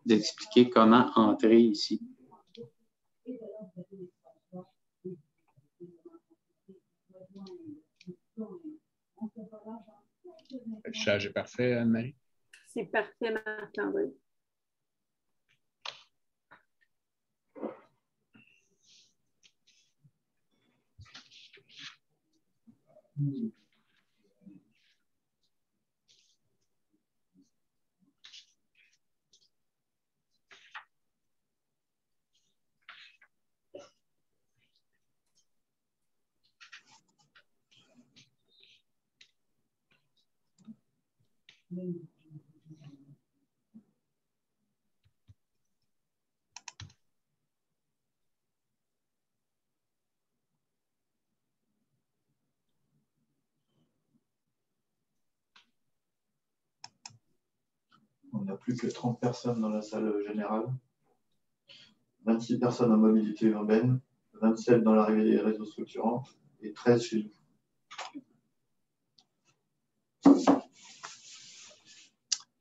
d'expliquer comment entrer ici. L'affichage est parfait, Anne-Marie? C'est parfait, Marc-André. On n'a plus que 30 personnes dans la salle générale, 26 personnes en mobilité urbaine, 27 dans la réseau structurant et 13 chez nous.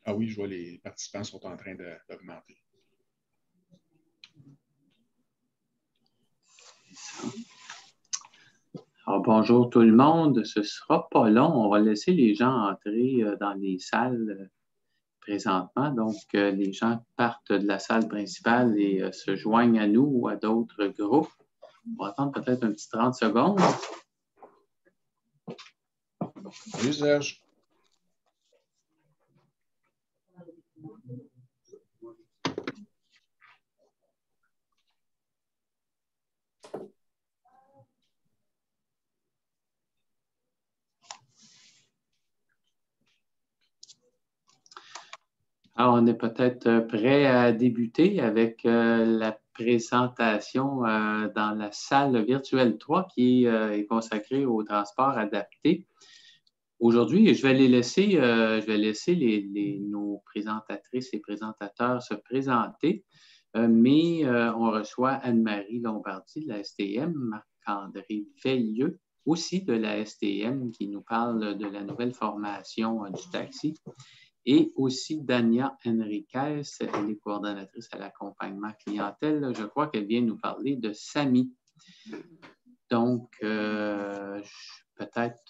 Ah oui, je vois les participants sont en train d'augmenter. Alors, bonjour tout le monde. Ce ne sera pas long. On va laisser les gens entrer dans les salles présentement. Donc, les gens partent de la salle principale et se joignent à nous ou à d'autres groupes. On va attendre peut-être un petit 30 secondes. Salut Serge. Alors, on est peut-être prêt à débuter avec la présentation dans la salle virtuelle 3 qui est consacrée au transport adapté. Aujourd'hui, je vais laisser nos présentatrices et présentateurs se présenter, mais on reçoit Anne-Marie Lombardi de la STM, Marc-André Veilleux, aussi de la STM, qui nous parle de la nouvelle formation du taxi, et aussi Dania Henriquez, elle est coordonnatrice à l'accompagnement clientèle. Je crois qu'elle vient nous parler de SAMI. Donc, peut-être,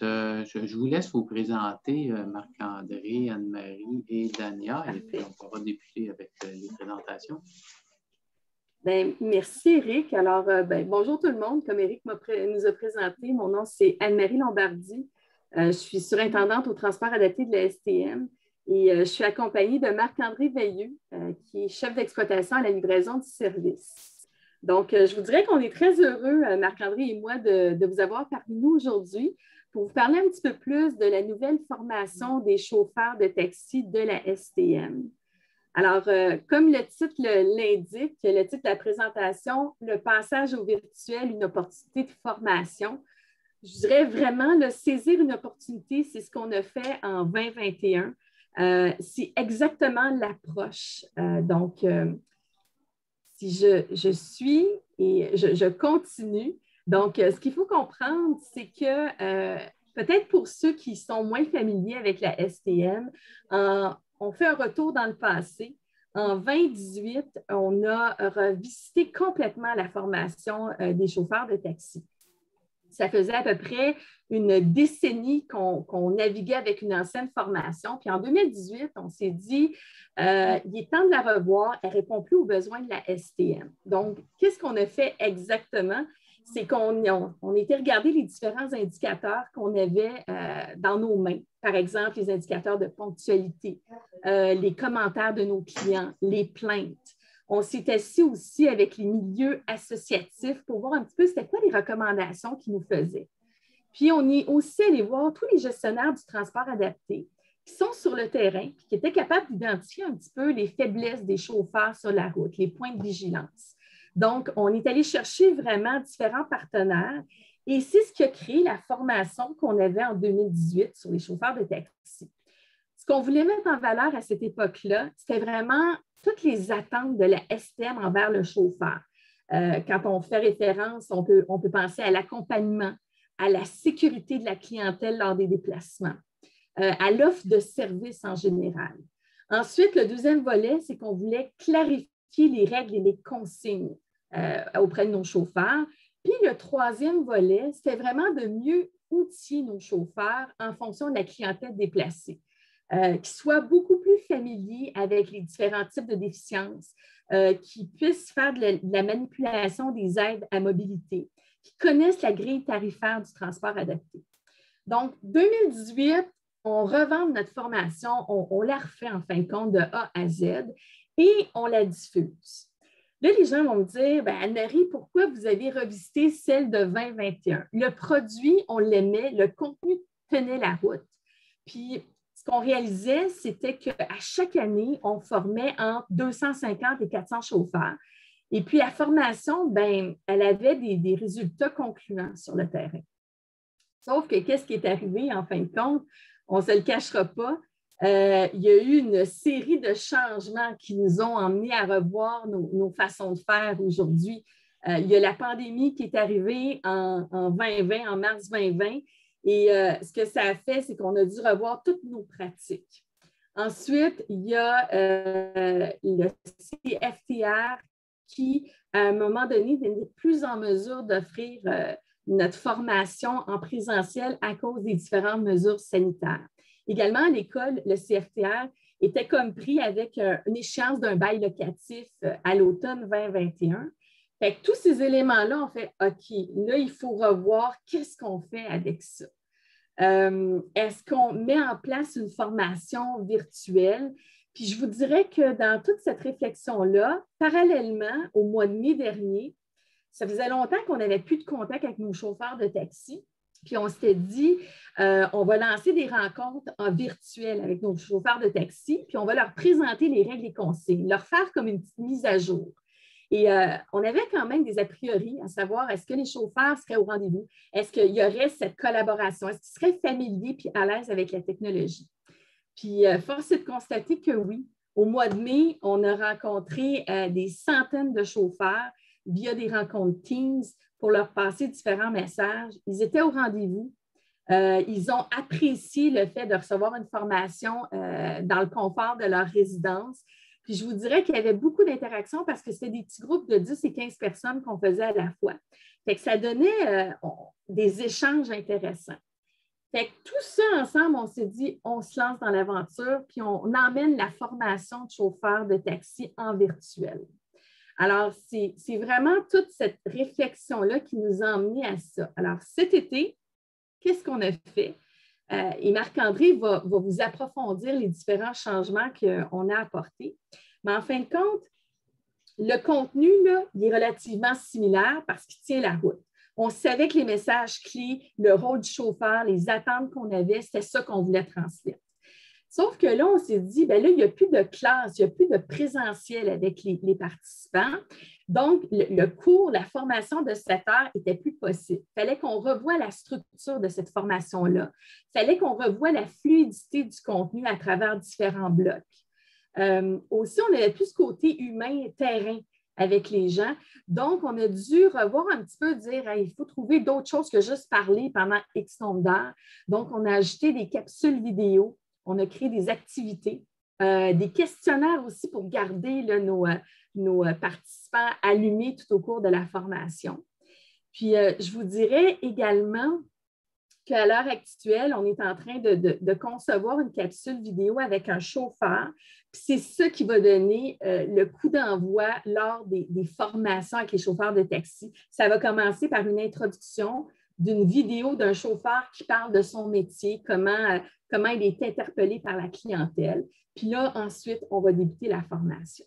je vous laisse vous présenter Marc-André, Anne-Marie et Dania, et puis on pourra débuter avec les présentations. Bien, merci, Éric. Alors, bonjour tout le monde. Comme Éric nous a présenté, mon nom, c'est Anne-Marie Lombardi. Je suis surintendante au transport adapté de la STM et je suis accompagnée de Marc-André Veilleux, qui est chef d'exploitation à la livraison du service. Donc, je vous dirais qu'on est très heureux, Marc-André et moi, de vous avoir parmi nous aujourd'hui pour vous parler un petit peu plus de la nouvelle formation des chauffeurs de taxi de la STM. Alors, comme le titre l'indique, le titre de la présentation, le passage au virtuel, une opportunité de formation. Je dirais vraiment, saisir une opportunité, c'est ce qu'on a fait en 2021. C'est exactement l'approche. Si je suis et je continue. Donc, ce qu'il faut comprendre, c'est que peut-être pour ceux qui sont moins familiers avec la STM, on fait un retour dans le passé. En 2018, on a revisité complètement la formation des chauffeurs de taxi. Ça faisait à peu près une décennie qu'on naviguait avec une ancienne formation. Puis en 2018, on s'est dit, il est temps de la revoir, elle ne répond plus aux besoins de la STM. Donc, qu'est-ce qu'on a fait exactement? C'est qu'on était regarder les différents indicateurs qu'on avait dans nos mains. Par exemple, les indicateurs de ponctualité, les commentaires de nos clients, les plaintes. On s'est assis aussi avec les milieux associatifs pour voir un petit peu c'était quoi les recommandations qu'ils nous faisaient. Puis, on est aussi allé voir tous les gestionnaires du transport adapté qui sont sur le terrain et qui étaient capables d'identifier un petit peu les faiblesses des chauffeurs sur la route, les points de vigilance. Donc, on est allé chercher vraiment différents partenaires et c'est ce qui a créé la formation qu'on avait en 2018 sur les chauffeurs de taxi. Ce qu'on voulait mettre en valeur à cette époque-là, c'était vraiment toutes les attentes de la STM envers le chauffeur. Quand on fait référence, on peut penser à l'accompagnement, à la sécurité de la clientèle lors des déplacements, à l'offre de services en général. Ensuite, le deuxième volet, c'est qu'on voulait clarifier les règles et les consignes auprès de nos chauffeurs. Puis le troisième volet, c'était vraiment de mieux outiller nos chauffeurs en fonction de la clientèle déplacée, qui soient beaucoup plus familiers avec les différents types de déficiences, qui puissent faire de la manipulation des aides à mobilité, qui connaissent la grille tarifaire du transport adapté. Donc, 2018, on revend notre formation, on la refait en fin de compte de A à Z et on la diffuse. Là, les gens vont me dire, bien, Anne-Marie, pourquoi vous avez revisité celle de 2021? Le produit, on l'aimait, le contenu tenait la route. Puis, ce qu'on réalisait, c'était qu'à chaque année, on formait entre 250 et 400 chauffeurs. Et puis, la formation, bien, elle avait des résultats concluants sur le terrain. Sauf que qu'est-ce qui est arrivé en fin de compte? On ne se le cachera pas. Il y a eu une série de changements qui nous ont amenés à revoir nos façons de faire aujourd'hui. Il y a la pandémie qui est arrivée en 2020, en mars 2020. Et ce que ça a fait, c'est qu'on a dû revoir toutes nos pratiques. Ensuite, il y a le CFTR qui, à un moment donné, n'est plus en mesure d'offrir notre formation en présentiel à cause des différentes mesures sanitaires. Également, à l'école, le CFTR était compris avec une échéance d'un bail locatif à l'automne 2021. Fait que tous ces éléments-là, on fait OK, là, il faut revoir qu'est-ce qu'on fait avec ça. Est-ce qu'on met en place une formation virtuelle? Puis je vous dirais que dans toute cette réflexion-là, parallèlement, au mois de mai dernier, ça faisait longtemps qu'on n'avait plus de contact avec nos chauffeurs de taxi. Puis on s'était dit, on va lancer des rencontres en virtuel avec nos chauffeurs de taxi, puis on va leur présenter les règles et consignes, leur faire comme une petite mise à jour. Et on avait quand même des a priori à savoir, est-ce que les chauffeurs seraient au rendez-vous? Est-ce qu'il y aurait cette collaboration? Est-ce qu'ils seraient familiers puis à l'aise avec la technologie? Puis force est de constater que oui. Au mois de mai, on a rencontré des centaines de chauffeurs via des rencontres Teams pour leur passer différents messages. Ils étaient au rendez-vous. Ils ont apprécié le fait de recevoir une formation dans le confort de leur résidence. Puis je vous dirais qu'il y avait beaucoup d'interactions parce que c'était des petits groupes de 10 et 15 personnes qu'on faisait à la fois. Fait que ça donnait des échanges intéressants. Fait que tout ça ensemble, on s'est dit, on se lance dans l'aventure, puis on emmène la formation de chauffeur de taxi en virtuel. Alors, c'est vraiment toute cette réflexion-là qui nous a emmenés à ça. Alors, cet été, qu'est-ce qu'on a fait? Et Marc-André va vous approfondir les différents changements qu'on a apportés. Mais en fin de compte, le contenu, là, il est relativement similaire parce qu'il tient la route. On savait que les messages clés, le rôle du chauffeur, les attentes qu'on avait, c'était ça qu'on voulait transmettre. Sauf que là, on s'est dit, bien là, il n'y a plus de classe, il n'y a plus de présentiel avec les participants. Donc, le cours, la formation de 7 heures n'était plus possible. Il fallait qu'on revoie la structure de cette formation-là. Il fallait qu'on revoie la fluidité du contenu à travers différents blocs. Aussi, on avait plus ce côté humain, terrain avec les gens. Donc, on a dû revoir un petit peu, dire hey, il faut trouver d'autres choses que juste parler pendant X nombre d'heures. Donc, on a ajouté des capsules vidéo. On a créé des activités, des questionnaires aussi pour garder là, nos participants allumés tout au cours de la formation. Puis, je vous dirais également qu'à l'heure actuelle, on est en train de concevoir une capsule vidéo avec un chauffeur. Puis c'est ça qui va donner le coup d'envoi lors des formations avec les chauffeurs de taxi. Ça va commencer par une introduction d'une vidéo d'un chauffeur qui parle de son métier, comment il est interpellé par la clientèle. Puis là, ensuite, on va débuter la formation.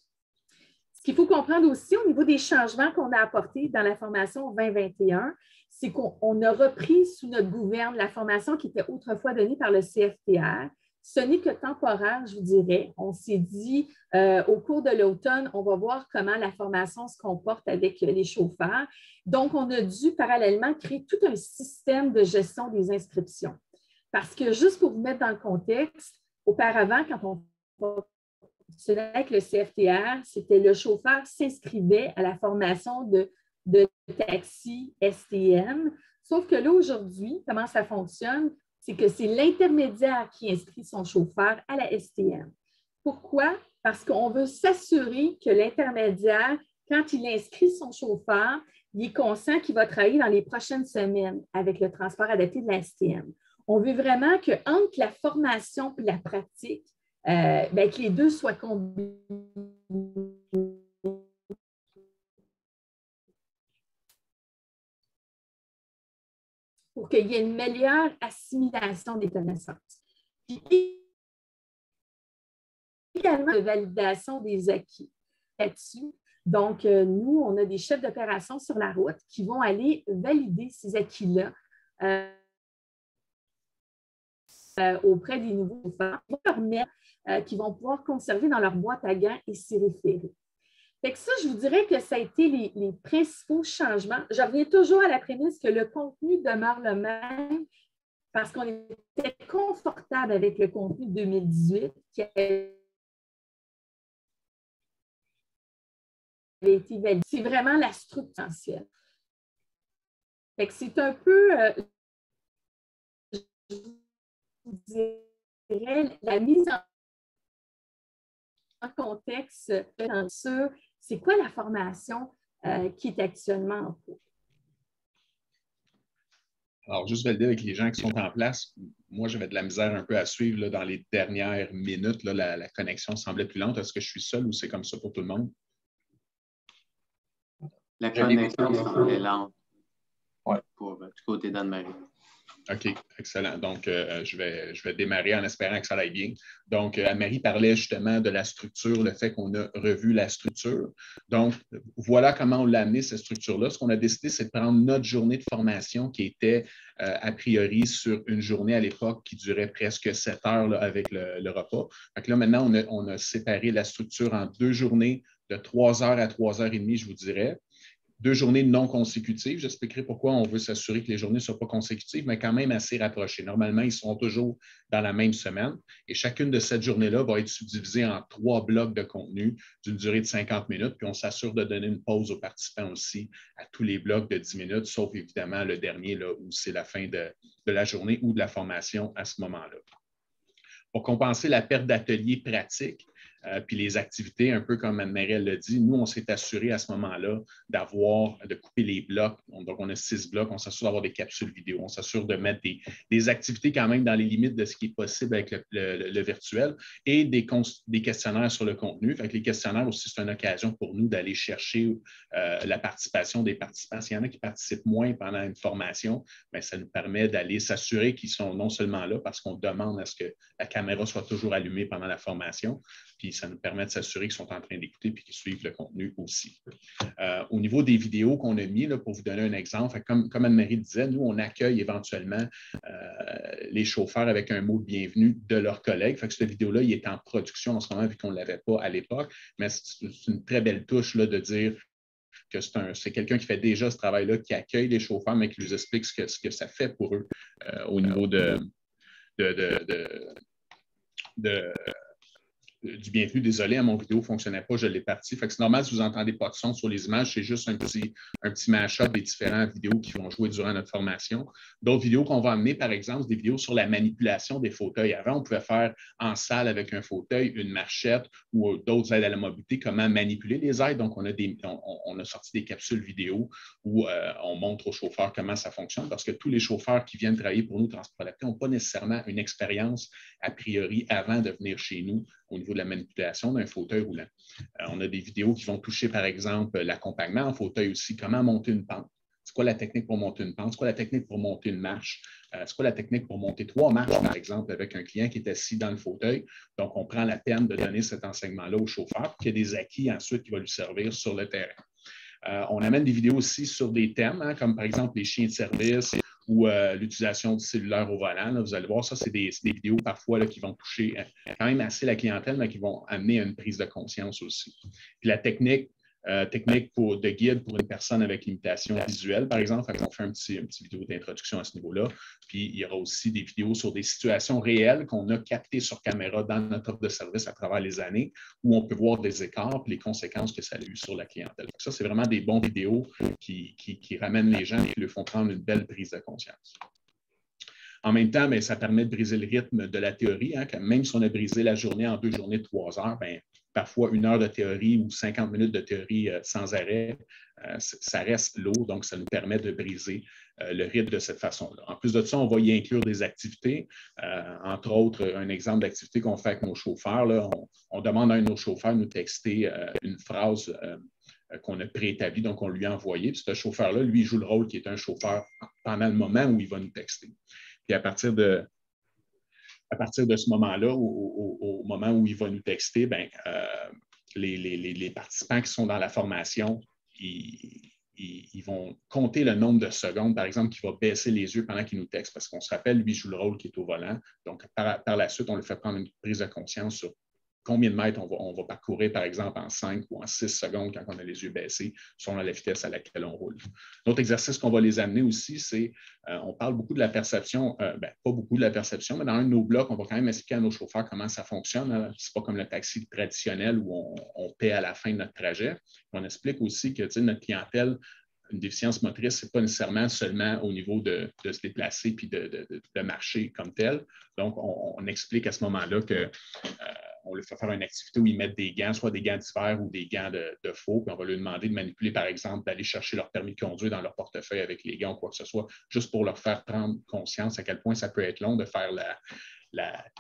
Ce qu'il faut comprendre aussi au niveau des changements qu'on a apportés dans la formation 2021, c'est qu'on a repris sous notre gouverne la formation qui était autrefois donnée par le CFTR. Ce n'est que temporaire, je vous dirais. On s'est dit, au cours de l'automne, on va voir comment la formation se comporte avec les chauffeurs. Donc, on a dû parallèlement créer tout un système de gestion des inscriptions. Parce que, juste pour vous mettre dans le contexte, auparavant, quand on fonctionnait avec le CFTR, c'était le chauffeur s'inscrivait à la formation de taxi STM. Sauf que là, aujourd'hui, comment ça fonctionne? C'est que c'est l'intermédiaire qui inscrit son chauffeur à la STM. Pourquoi? Parce qu'on veut s'assurer que l'intermédiaire, quand il inscrit son chauffeur, il est conscient qu'il va travailler dans les prochaines semaines avec le transport adapté de la STM. On veut vraiment qu'entre la formation et la pratique, que les deux soient combinés. Pour qu'il y ait une meilleure assimilation des connaissances. Puis également, de validation des acquis là-dessus. Donc, nous, on a des chefs d'opération sur la route qui vont aller valider ces acquis-là auprès des nouveaux chauffeurs, qui vont pouvoir conserver dans leur boîte à gants et s'y référer. Fait que ça, je vous dirais que ça a été les principaux changements. Je reviens toujours à la prémisse que le contenu demeure le même parce qu'on était confortable avec le contenu de 2018 qui avait été validé. C'est vraiment la structure essentielle. Fait que c'est un peu, je dirais, la mise en contexte sur c'est quoi la formation qui est actuellement en cours. Alors, juste valider avec les gens qui sont en place, moi, j'avais de la misère un peu à suivre là, dans les dernières minutes. Là, la connexion semblait plus lente. Est-ce que je suis seul ou c'est comme ça pour tout le monde? La connexion semblait lente. Ouais. Du côté d'Anne-Marie. OK, excellent. Donc, je vais démarrer en espérant que ça aille bien. Donc, Anne-Marie parlait justement de la structure, le fait qu'on a revu la structure. Donc, voilà comment on l'a amené, cette structure-là. Ce qu'on a décidé, c'est de prendre notre journée de formation qui était a priori sur une journée à l'époque qui durait presque 7 heures là, avec le repas. Donc là, maintenant, on a séparé la structure en 2 journées de 3 heures à 3h30, je vous dirais. 2 journées non consécutives. J'expliquerai pourquoi on veut s'assurer que les journées ne soient pas consécutives, mais quand même assez rapprochées. Normalement, ils sont toujours dans la même semaine et chacune de cette journée-là va être subdivisée en 3 blocs de contenu d'une durée de 50 minutes. Puis on s'assure de donner une pause aux participants aussi à tous les blocs de 10 minutes, sauf évidemment le dernier là, où c'est la fin de la journée ou de la formation à ce moment-là. Pour compenser la perte d'ateliers pratiques, puis les activités, un peu comme Anne-Marie l'a dit, nous, on s'est assuré à ce moment-là de couper les blocs. Donc, on a 6 blocs, on s'assure d'avoir des capsules vidéo, on s'assure de mettre des activités quand même dans les limites de ce qui est possible avec le virtuel et des questionnaires sur le contenu. Fait que les questionnaires aussi, c'est une occasion pour nous d'aller chercher la participation des participants. S'il y en a qui participent moins pendant une formation, bien, ça nous permet d'aller s'assurer qu'ils sont non seulement là parce qu'on demande à ce que la caméra soit toujours allumée pendant la formation, puis ça nous permet de s'assurer qu'ils sont en train d'écouter puis qu'ils suivent le contenu aussi. Au niveau des vidéos qu'on a mis, là, pour vous donner un exemple, comme Anne-Marie disait, nous, on accueille éventuellement les chauffeurs avec un mot de bienvenue de leurs collègues. Fait que cette vidéo-là, il est en production en ce moment, vu qu'on ne l'avait pas à l'époque, mais c'est une très belle touche là, de dire que c'est quelqu'un qui fait déjà ce travail-là, qui accueille les chauffeurs, mais qui nous explique ce que ça fait pour eux au niveau du bienvenu. Désolé, mon vidéo ne fonctionnait pas, je l'ai parti. Fait que c'est normal si vous n'entendez pas de son sur les images, c'est juste un petit mash-up des différentes vidéos qui vont jouer durant notre formation. D'autres vidéos qu'on va amener, par exemple, c'est des vidéos sur la manipulation des fauteuils. Avant, on pouvait faire en salle avec un fauteuil, une marchette ou d'autres aides à la mobilité, comment manipuler les aides. Donc, on a sorti des capsules vidéo où on montre aux chauffeurs comment ça fonctionne parce que tous les chauffeurs qui viennent travailler pour nous, Transport Adapté, n'ont pas nécessairement une expérience a priori avant de venir chez nous au niveau de la manipulation d'un fauteuil roulant. On a des vidéos qui vont toucher, par exemple, l'accompagnement en fauteuil aussi, comment monter une pente. C'est quoi la technique pour monter une pente? C'est quoi la technique pour monter une marche? C'est quoi la technique pour monter 3 marches, par exemple, avec un client qui est assis dans le fauteuil? Donc, on prend la peine de donner cet enseignement-là au chauffeur, puis qu'il y a des acquis ensuite qui vont lui servir sur le terrain. On amène des vidéos aussi sur des thèmes, comme par exemple les chiens de service ou l'utilisation du cellulaire au volant. Là, vous allez voir, ça, c'est des vidéos parfois là, qui vont toucher quand même assez la clientèle, mais qui vont amener à une prise de conscience aussi. Puis la technique de guide pour une personne avec limitation visuelle, par exemple. On fait un petit vidéo d'introduction à ce niveau-là. Puis, il y aura aussi des vidéos sur des situations réelles qu'on a captées sur caméra dans notre offre de service à travers les années, où on peut voir des écarts et les conséquences que ça a eu sur la clientèle. Ça, c'est vraiment des bons vidéos qui ramènent les gens et qui leur font prendre une belle prise de conscience. En même temps, bien, ça permet de briser le rythme de la théorie. Hein, que même si on a brisé la journée en 2 journées de 3 heures, bien, parfois 1 heure de théorie ou 50 minutes de théorie sans arrêt, ça reste lourd. Donc, ça nous permet de briser le rythme de cette façon-là. En plus de ça, on va y inclure des activités. Entre autres, un exemple d'activité qu'on fait avec nos chauffeurs. Là, on demande à un de nos chauffeurs de nous texter une phrase qu'on a préétablie, donc on lui a envoyé. Puis ce chauffeur-là, lui, il joue le rôle qui est un chauffeur pendant le moment où il va nous texter. Puis à partir de ce moment-là, au moment où il va nous texter, bien, les participants qui sont dans la formation, ils vont compter le nombre de secondes, par exemple, qu'il va baisser les yeux pendant qu'il nous texte, parce qu'on se rappelle, lui, il joue le rôle qui est au volant. Donc, par la suite, on lui fait prendre une prise de conscience sur combien de mètres on va parcourir, par exemple, en 5 ou en 6 secondes quand on a les yeux baissés, selon la vitesse à laquelle on roule. L'autre exercice qu'on va les amener aussi, c'est, on parle beaucoup de la perception, pas beaucoup de la perception, mais dans un de nos blocs, on va quand même expliquer à nos chauffeurs comment ça fonctionne. Ce n'est pas comme le taxi traditionnel où on paie à la fin de notre trajet. On explique aussi que notre clientèle, une déficience motrice, ce n'est pas nécessairement seulement au niveau de se déplacer puis de marcher comme tel. Donc, on explique à ce moment-là que on leur fait faire une activité où ils mettent des gants, soit des gants d'hiver ou des gants de faux, puis on va leur demander de manipuler, par exemple, d'aller chercher leur permis de conduire dans leur portefeuille avec les gants ou quoi que ce soit, juste pour leur faire prendre conscience à quel point ça peut être long de faire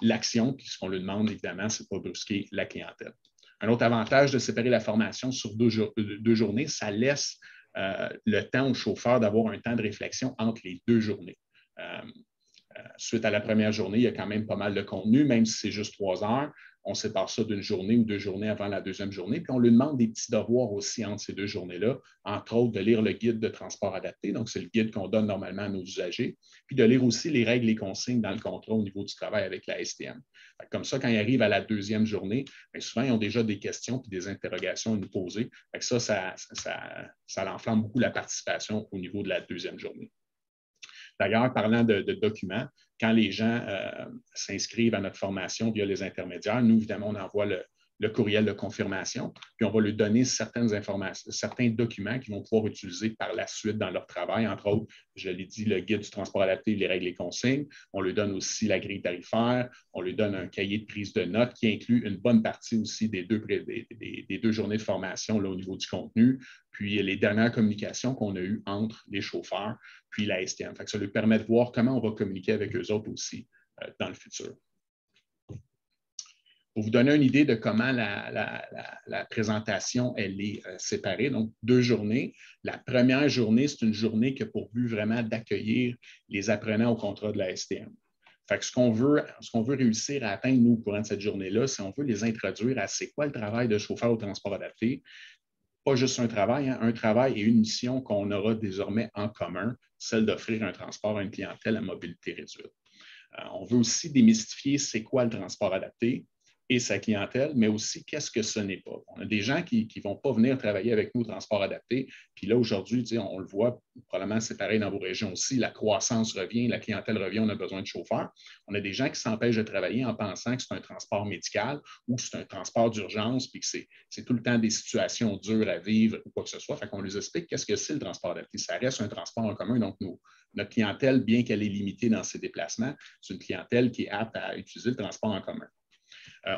l'action, puis ce qu'on leur demande, évidemment, c'est de ne pas brusquer la clientèle. Un autre avantage de séparer la formation sur 2 journées, ça laisse le temps au chauffeur d'avoir un temps de réflexion entre les 2 journées. Suite à la première journée, il y a quand même pas mal de contenu, même si c'est juste 3 heures. On sépare ça d'une journée ou 2 journées avant la deuxième journée. Puis on lui demande des petits devoirs aussi entre ces 2 journées-là, entre autres de lire le guide de transport adapté. Donc, c'est le guide qu'on donne normalement à nos usagers. Puis de lire aussi les règles et consignes dans le contrat au niveau du travail avec la STM. Comme ça, quand ils arrivent à la deuxième journée, bien souvent, ils ont déjà des questions et des interrogations à nous poser. Ça l'enflamme beaucoup la participation au niveau de la deuxième journée. D'ailleurs, parlant de documents, quand les gens s'inscrivent à notre formation via les intermédiaires, nous, évidemment, on envoie le courriel de confirmation, puis on va leur donner certaines informations, certains documents qu'ils vont pouvoir utiliser par la suite dans leur travail. Entre autres, je l'ai dit, le guide du transport adapté, les règles et consignes. On leur donne aussi la grille tarifaire. On leur donne un cahier de prise de notes qui inclut une bonne partie aussi des 2 journées de formation là, au niveau du contenu, puis les dernières communications qu'on a eues entre les chauffeurs puis la STM. Fait que ça leur permet de voir comment on va communiquer avec eux autres aussi dans le futur. Pour vous donner une idée de comment la présentation elle est séparée, donc 2 journées. La première journée, c'est une journée qui a pour but vraiment d'accueillir les apprenants au contrat de la STM. Fait que ce qu'on veut réussir à atteindre, nous, au courant de cette journée-là, c'est qu'on veut les introduire à c'est quoi le travail de chauffeur au transport adapté. Pas juste un travail, hein, un travail et une mission qu'on aura désormais en commun, celle d'offrir un transport à une clientèle à mobilité réduite. On veut aussi démystifier c'est quoi le transport adapté et sa clientèle, mais aussi qu'est-ce que ce n'est pas. On a des gens qui ne vont pas venir travailler avec nous au transport adapté. Puis là, aujourd'hui, on le voit, probablement c'est pareil dans vos régions aussi, la croissance revient, la clientèle revient, on a besoin de chauffeurs. On a des gens qui s'empêchent de travailler en pensant que c'est un transport médical ou que c'est un transport d'urgence, puis que c'est tout le temps des situations dures à vivre ou quoi que ce soit. Fait qu'on leur explique qu'est-ce que c'est le transport adapté. Ça reste un transport en commun, donc notre clientèle, bien qu'elle est limitée dans ses déplacements, c'est une clientèle qui est apte à utiliser le transport en commun.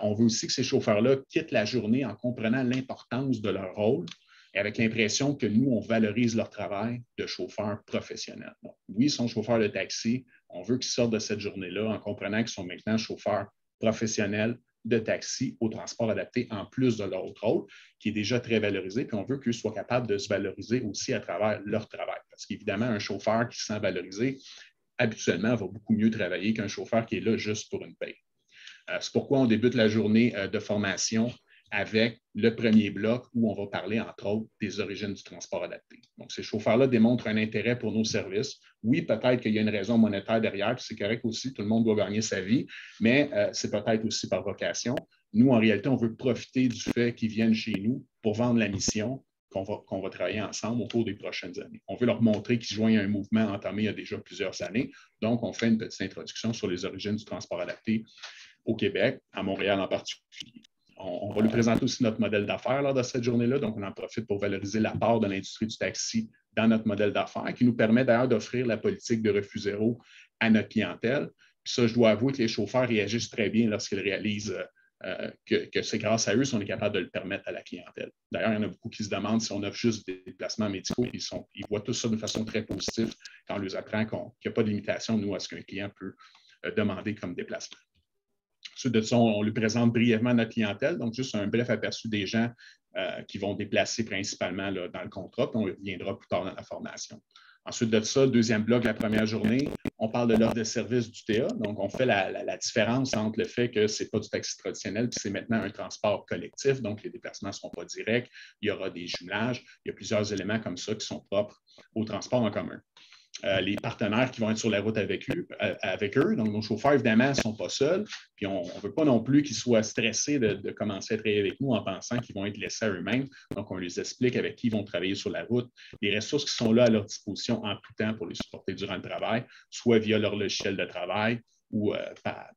On veut aussi que ces chauffeurs-là quittent la journée en comprenant l'importance de leur rôle et avec l'impression que nous, on valorise leur travail de chauffeurs professionnels. Donc, oui, ils sont chauffeurs de taxi. On veut qu'ils sortent de cette journée-là en comprenant qu'ils sont maintenant chauffeurs professionnels de taxi au transport adapté en plus de leur autre rôle, qui est déjà très valorisé. Puis on veut qu'ils soient capables de se valoriser aussi à travers leur travail. Parce qu'évidemment, un chauffeur qui se sent valorisé, habituellement, va beaucoup mieux travailler qu'un chauffeur qui est là juste pour une paye. C'est pourquoi on débute la journée de formation avec le premier bloc où on va parler, entre autres, des origines du transport adapté. Donc, ces chauffeurs-là démontrent un intérêt pour nos services. Oui, peut-être qu'il y a une raison monétaire derrière, puis c'est correct aussi, tout le monde doit gagner sa vie, mais c'est peut-être aussi par vocation. Nous, en réalité, on veut profiter du fait qu'ils viennent chez nous pour vendre la mission qu'on va travailler ensemble au cours des prochaines années. On veut leur montrer qu'ils joignent un mouvement entamé il y a déjà plusieurs années. Donc, on fait une petite introduction sur les origines du transport adapté au Québec, à Montréal en particulier. On va lui présenter aussi notre modèle d'affaires lors de cette journée-là. Donc, on en profite pour valoriser la part de l'industrie du taxi dans notre modèle d'affaires, qui nous permet d'ailleurs d'offrir la politique de refus zéro à notre clientèle. Puis ça, je dois avouer que les chauffeurs réagissent très bien lorsqu'ils réalisent que c'est grâce à eux si on est capable de le permettre à la clientèle. D'ailleurs, il y en a beaucoup qui se demandent si on offre juste des déplacements médicaux. Ils voient tout ça de façon très positive quand on leur apprend qu'il n'y a pas de limitation, nous, à ce qu'un client peut demander comme déplacement. Ensuite de ça, on lui présente brièvement notre clientèle, donc juste un bref aperçu des gens qui vont déplacer principalement là, dans le contrat, puis on y reviendra plus tard dans la formation. Ensuite de ça, deuxième bloc, la première journée, on parle de l'offre de service du TA. Donc, on fait la différence entre le fait que ce n'est pas du taxi traditionnel, puis c'est maintenant un transport collectif. Donc, les déplacements ne seront pas directs. Il y aura des jumelages. Il y a plusieurs éléments comme ça qui sont propres au transport en commun. Les partenaires qui vont être sur la route avec eux. Donc, nos chauffeurs, évidemment, ne sont pas seuls. Puis, on ne veut pas non plus qu'ils soient stressés de commencer à travailler avec nous en pensant qu'ils vont être laissés à eux-mêmes. Donc, on les explique avec qui ils vont travailler sur la route, les ressources qui sont là à leur disposition en tout temps pour les supporter durant le travail, soit via leur logiciel de travail ou,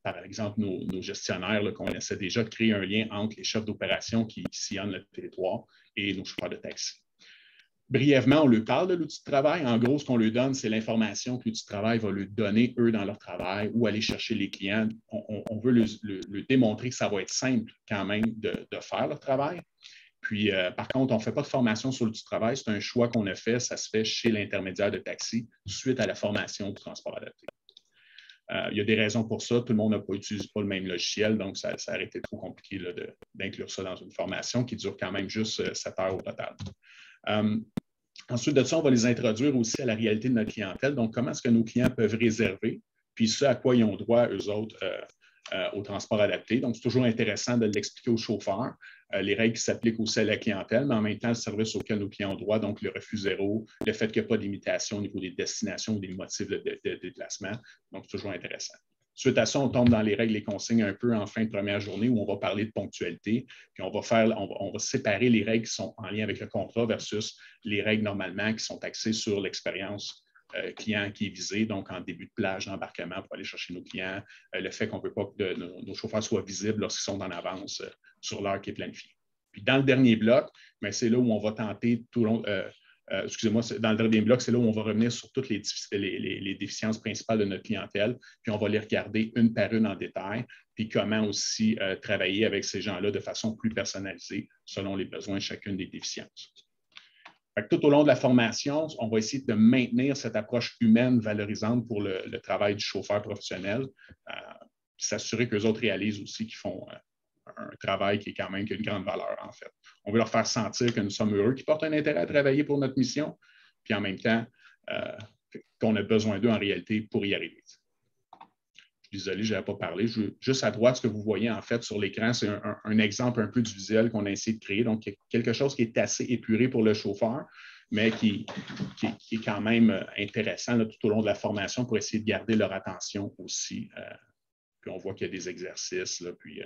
par exemple, nos gestionnaires, qu'on essaie déjà de créer un lien entre les chefs d'opération qui sillonnent le territoire et nos chauffeurs de taxi. Brièvement, on leur parle de l'outil de travail. En gros, ce qu'on leur donne, c'est l'information que l'outil de travail va leur donner, eux, dans leur travail, ou aller chercher les clients. On veut leur démontrer que ça va être simple quand même de faire leur travail. Puis, par contre, on ne fait pas de formation sur l'outil de travail. C'est un choix qu'on a fait. Ça se fait chez l'intermédiaire de taxi suite à la formation du transport adapté. Il y a des raisons pour ça. Tout le monde n'utilise pas le même logiciel, donc ça aurait été trop compliqué d'inclure ça dans une formation qui dure quand même juste 7 heures au total. Ensuite de ça, on va les introduire aussi à la réalité de notre clientèle. Donc, comment est-ce que nos clients peuvent réserver, puis ce à quoi ils ont droit, eux autres, au transport adapté. Donc, c'est toujours intéressant de l'expliquer aux chauffeurs, les règles qui s'appliquent aussi à la clientèle, mais en même temps, le service auquel nos clients ont droit, donc le refus zéro, le fait qu'il n'y a pas de limitation au niveau des destinations ou des motifs de déplacement. Donc, c'est toujours intéressant. Suite à ça, on tombe dans les règles et consignes un peu en fin de première journée où on va parler de ponctualité, puis on va séparer les règles qui sont en lien avec le contrat versus les règles normalement qui sont axées sur l'expérience client qui est visé, donc en début de plage d'embarquement pour aller chercher nos clients, le fait qu'on ne veut pas que nos chauffeurs soient visibles lorsqu'ils sont en avance sur l'heure qui est planifiée. Puis dans le dernier bloc, c'est là où on va tenter tout le long. Dans le dernier bloc, c'est là où on va revenir sur toutes les déficiences principales de notre clientèle, puis on va les regarder une par une en détail, puis comment aussi travailler avec ces gens-là de façon plus personnalisée selon les besoins de chacune des déficiences. Tout au long de la formation, on va essayer de maintenir cette approche humaine valorisante pour le travail du chauffeur professionnel, puis s'assurer qu'eux autres réalisent aussi qu'ils font un travail qui est quand même une grande valeur, en fait. On veut leur faire sentir que nous sommes heureux, qu'ils portent un intérêt à travailler pour notre mission, puis en même temps, qu'on a besoin d'eux en réalité pour y arriver. Je suis désolé, je n'avais pas parlé. Juste à droite, ce que vous voyez en fait sur l'écran, c'est un exemple un peu du visuel qu'on a essayé de créer. Donc, quelque chose qui est assez épuré pour le chauffeur, mais qui est quand même intéressant là, tout au long de la formation pour essayer de garder leur attention aussi. Puis on voit qu'il y a des exercices, là, puis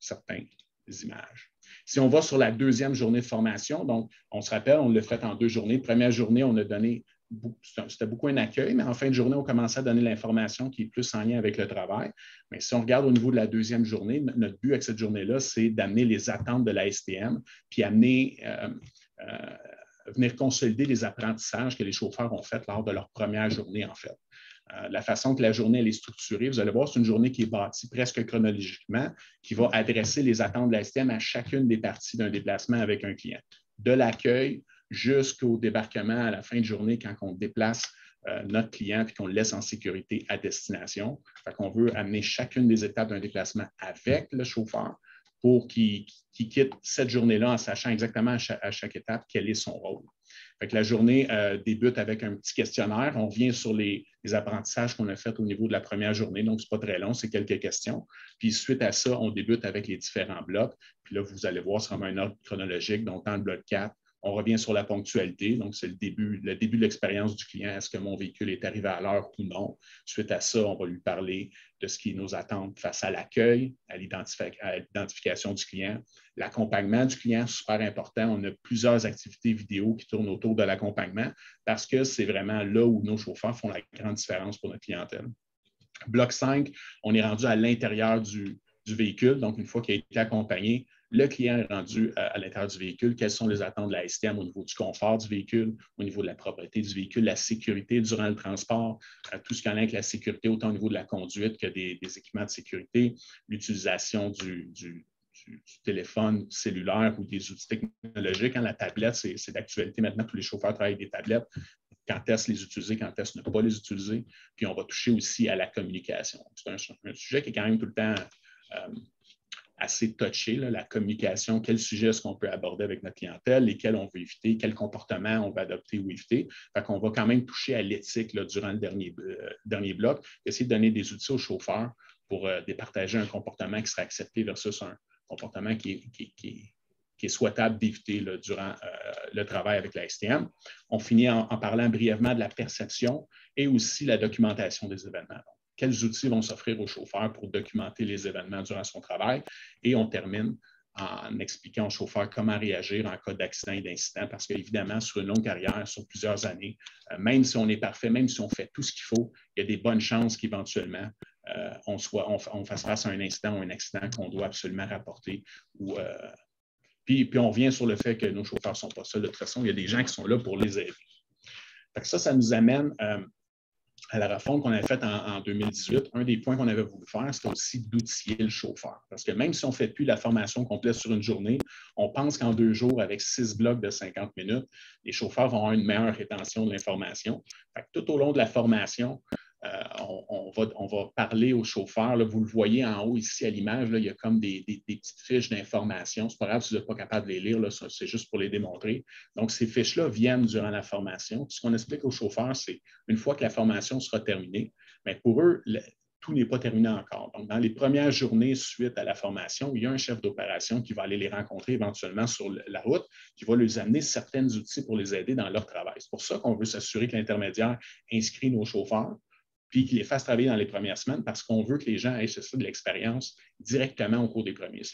certaines images. Si on va sur la deuxième journée de formation, donc on se rappelle, on l'a fait en 2 journées. Première journée, on a donné, c'était beaucoup un accueil, mais en fin de journée, on commençait à donner l'information qui est plus en lien avec le travail. Mais si on regarde au niveau de la deuxième journée, notre but avec cette journée-là, c'est d'amener les attentes de la STM, puis venir consolider les apprentissages que les chauffeurs ont faits lors de leur première journée, en fait. La façon que la journée elle est structurée, vous allez voir, c'est une journée qui est bâtie presque chronologiquement, qui va adresser les attentes de la STM à chacune des parties d'un déplacement avec un client. De l'accueil jusqu'au débarquement à la fin de journée quand on déplace notre client et qu'on le laisse en sécurité à destination. Fait qu'on veut amener chacune des étapes d'un déplacement avec le chauffeur pour qu'il quitte cette journée-là en sachant exactement à chaque étape quel est son rôle. Fait que la journée débute avec un petit questionnaire. On revient sur les apprentissages qu'on a faits au niveau de la première journée. Donc, ce n'est pas très long, c'est quelques questions. Puis, suite à ça, on débute avec les différents blocs. Puis là, vous allez voir, c'est comme un ordre chronologique. Donc, dans le bloc 4, on revient sur la ponctualité. Donc, c'est le début de l'expérience du client. Est-ce que mon véhicule est arrivé à l'heure ou non? Suite à ça, on va lui parler de ce qui est nos attentes face à l'accueil, à l'identification du client, l'accompagnement du client, super important. On a plusieurs activités vidéo qui tournent autour de l'accompagnement parce que c'est vraiment là où nos chauffeurs font la grande différence pour notre clientèle. Bloc 5, on est rendu à l'intérieur du véhicule. Donc, une fois qu'il a été accompagné, le client est rendu à l'intérieur du véhicule, quelles sont les attentes de la STM au niveau du confort du véhicule, au niveau de la propreté du véhicule, la sécurité durant le transport, tout ce qui en lien avec la sécurité, autant au niveau de la conduite que des équipements de sécurité, l'utilisation du téléphone cellulaire ou des outils technologiques. La tablette, c'est d'actualité maintenant. Tous les chauffeurs travaillent avec des tablettes. Quand est-ce les utiliser, quand est-ce ne pas les utiliser. Puis on va toucher aussi à la communication. C'est un sujet qui est quand même tout le temps assez touché, là, la communication. Quel sujet est-ce qu'on peut aborder avec notre clientèle, lesquels on veut éviter, quel comportement on va adopter ou éviter. Fait qu'on va quand même toucher à l'éthique durant le dernier bloc, essayer de donner des outils aux chauffeurs pour départager un comportement qui serait accepté versus un comportement qui est souhaitable d'éviter durant le travail avec la STM. On finit en parlant brièvement de la perception et aussi la documentation des événements. Donc, quels outils vont s'offrir au chauffeur pour documenter les événements durant son travail? Et on termine en expliquant au chauffeur comment réagir en cas d'accident et d'incident, parce qu'évidemment, sur une longue carrière, sur plusieurs années, même si on est parfait, même si on fait tout ce qu'il faut, il y a des bonnes chances qu'éventuellement, on fasse face à un incident ou un accident qu'on doit absolument rapporter. Puis on revient sur le fait que nos chauffeurs ne sont pas seuls. De toute façon, il y a des gens qui sont là pour les aider. Ça nous amène à la refonte qu'on avait faite en 2018. Un des points qu'on avait voulu faire, c'était aussi d'outiller le chauffeur. Parce que même si on ne fait plus la formation complète sur une journée, on pense qu'en 2 jours, avec 6 blocs de 50 minutes, les chauffeurs vont avoir une meilleure rétention de l'information. Tout au long de la formation, on va parler aux chauffeurs. Là, vous le voyez en haut ici à l'image, il y a comme des petites fiches d'information. Ce n'est pas grave si vous n'êtes pas capable de les lire, c'est juste pour les démontrer. Donc, ces fiches-là viennent durant la formation. Ce qu'on explique aux chauffeurs, c'est une fois que la formation sera terminée, bien, pour eux, tout n'est pas terminé encore. Donc, dans les premières journées suite à la formation, il y a un chef d'opération qui va aller les rencontrer éventuellement sur la route, qui va leur amener certains outils pour les aider dans leur travail. C'est pour ça qu'on veut s'assurer que l'intermédiaire inscrit nos chauffeurs, puis qu'il les fasse travailler dans les premières semaines, parce qu'on veut que les gens aient de l'expérience directement au cours des premières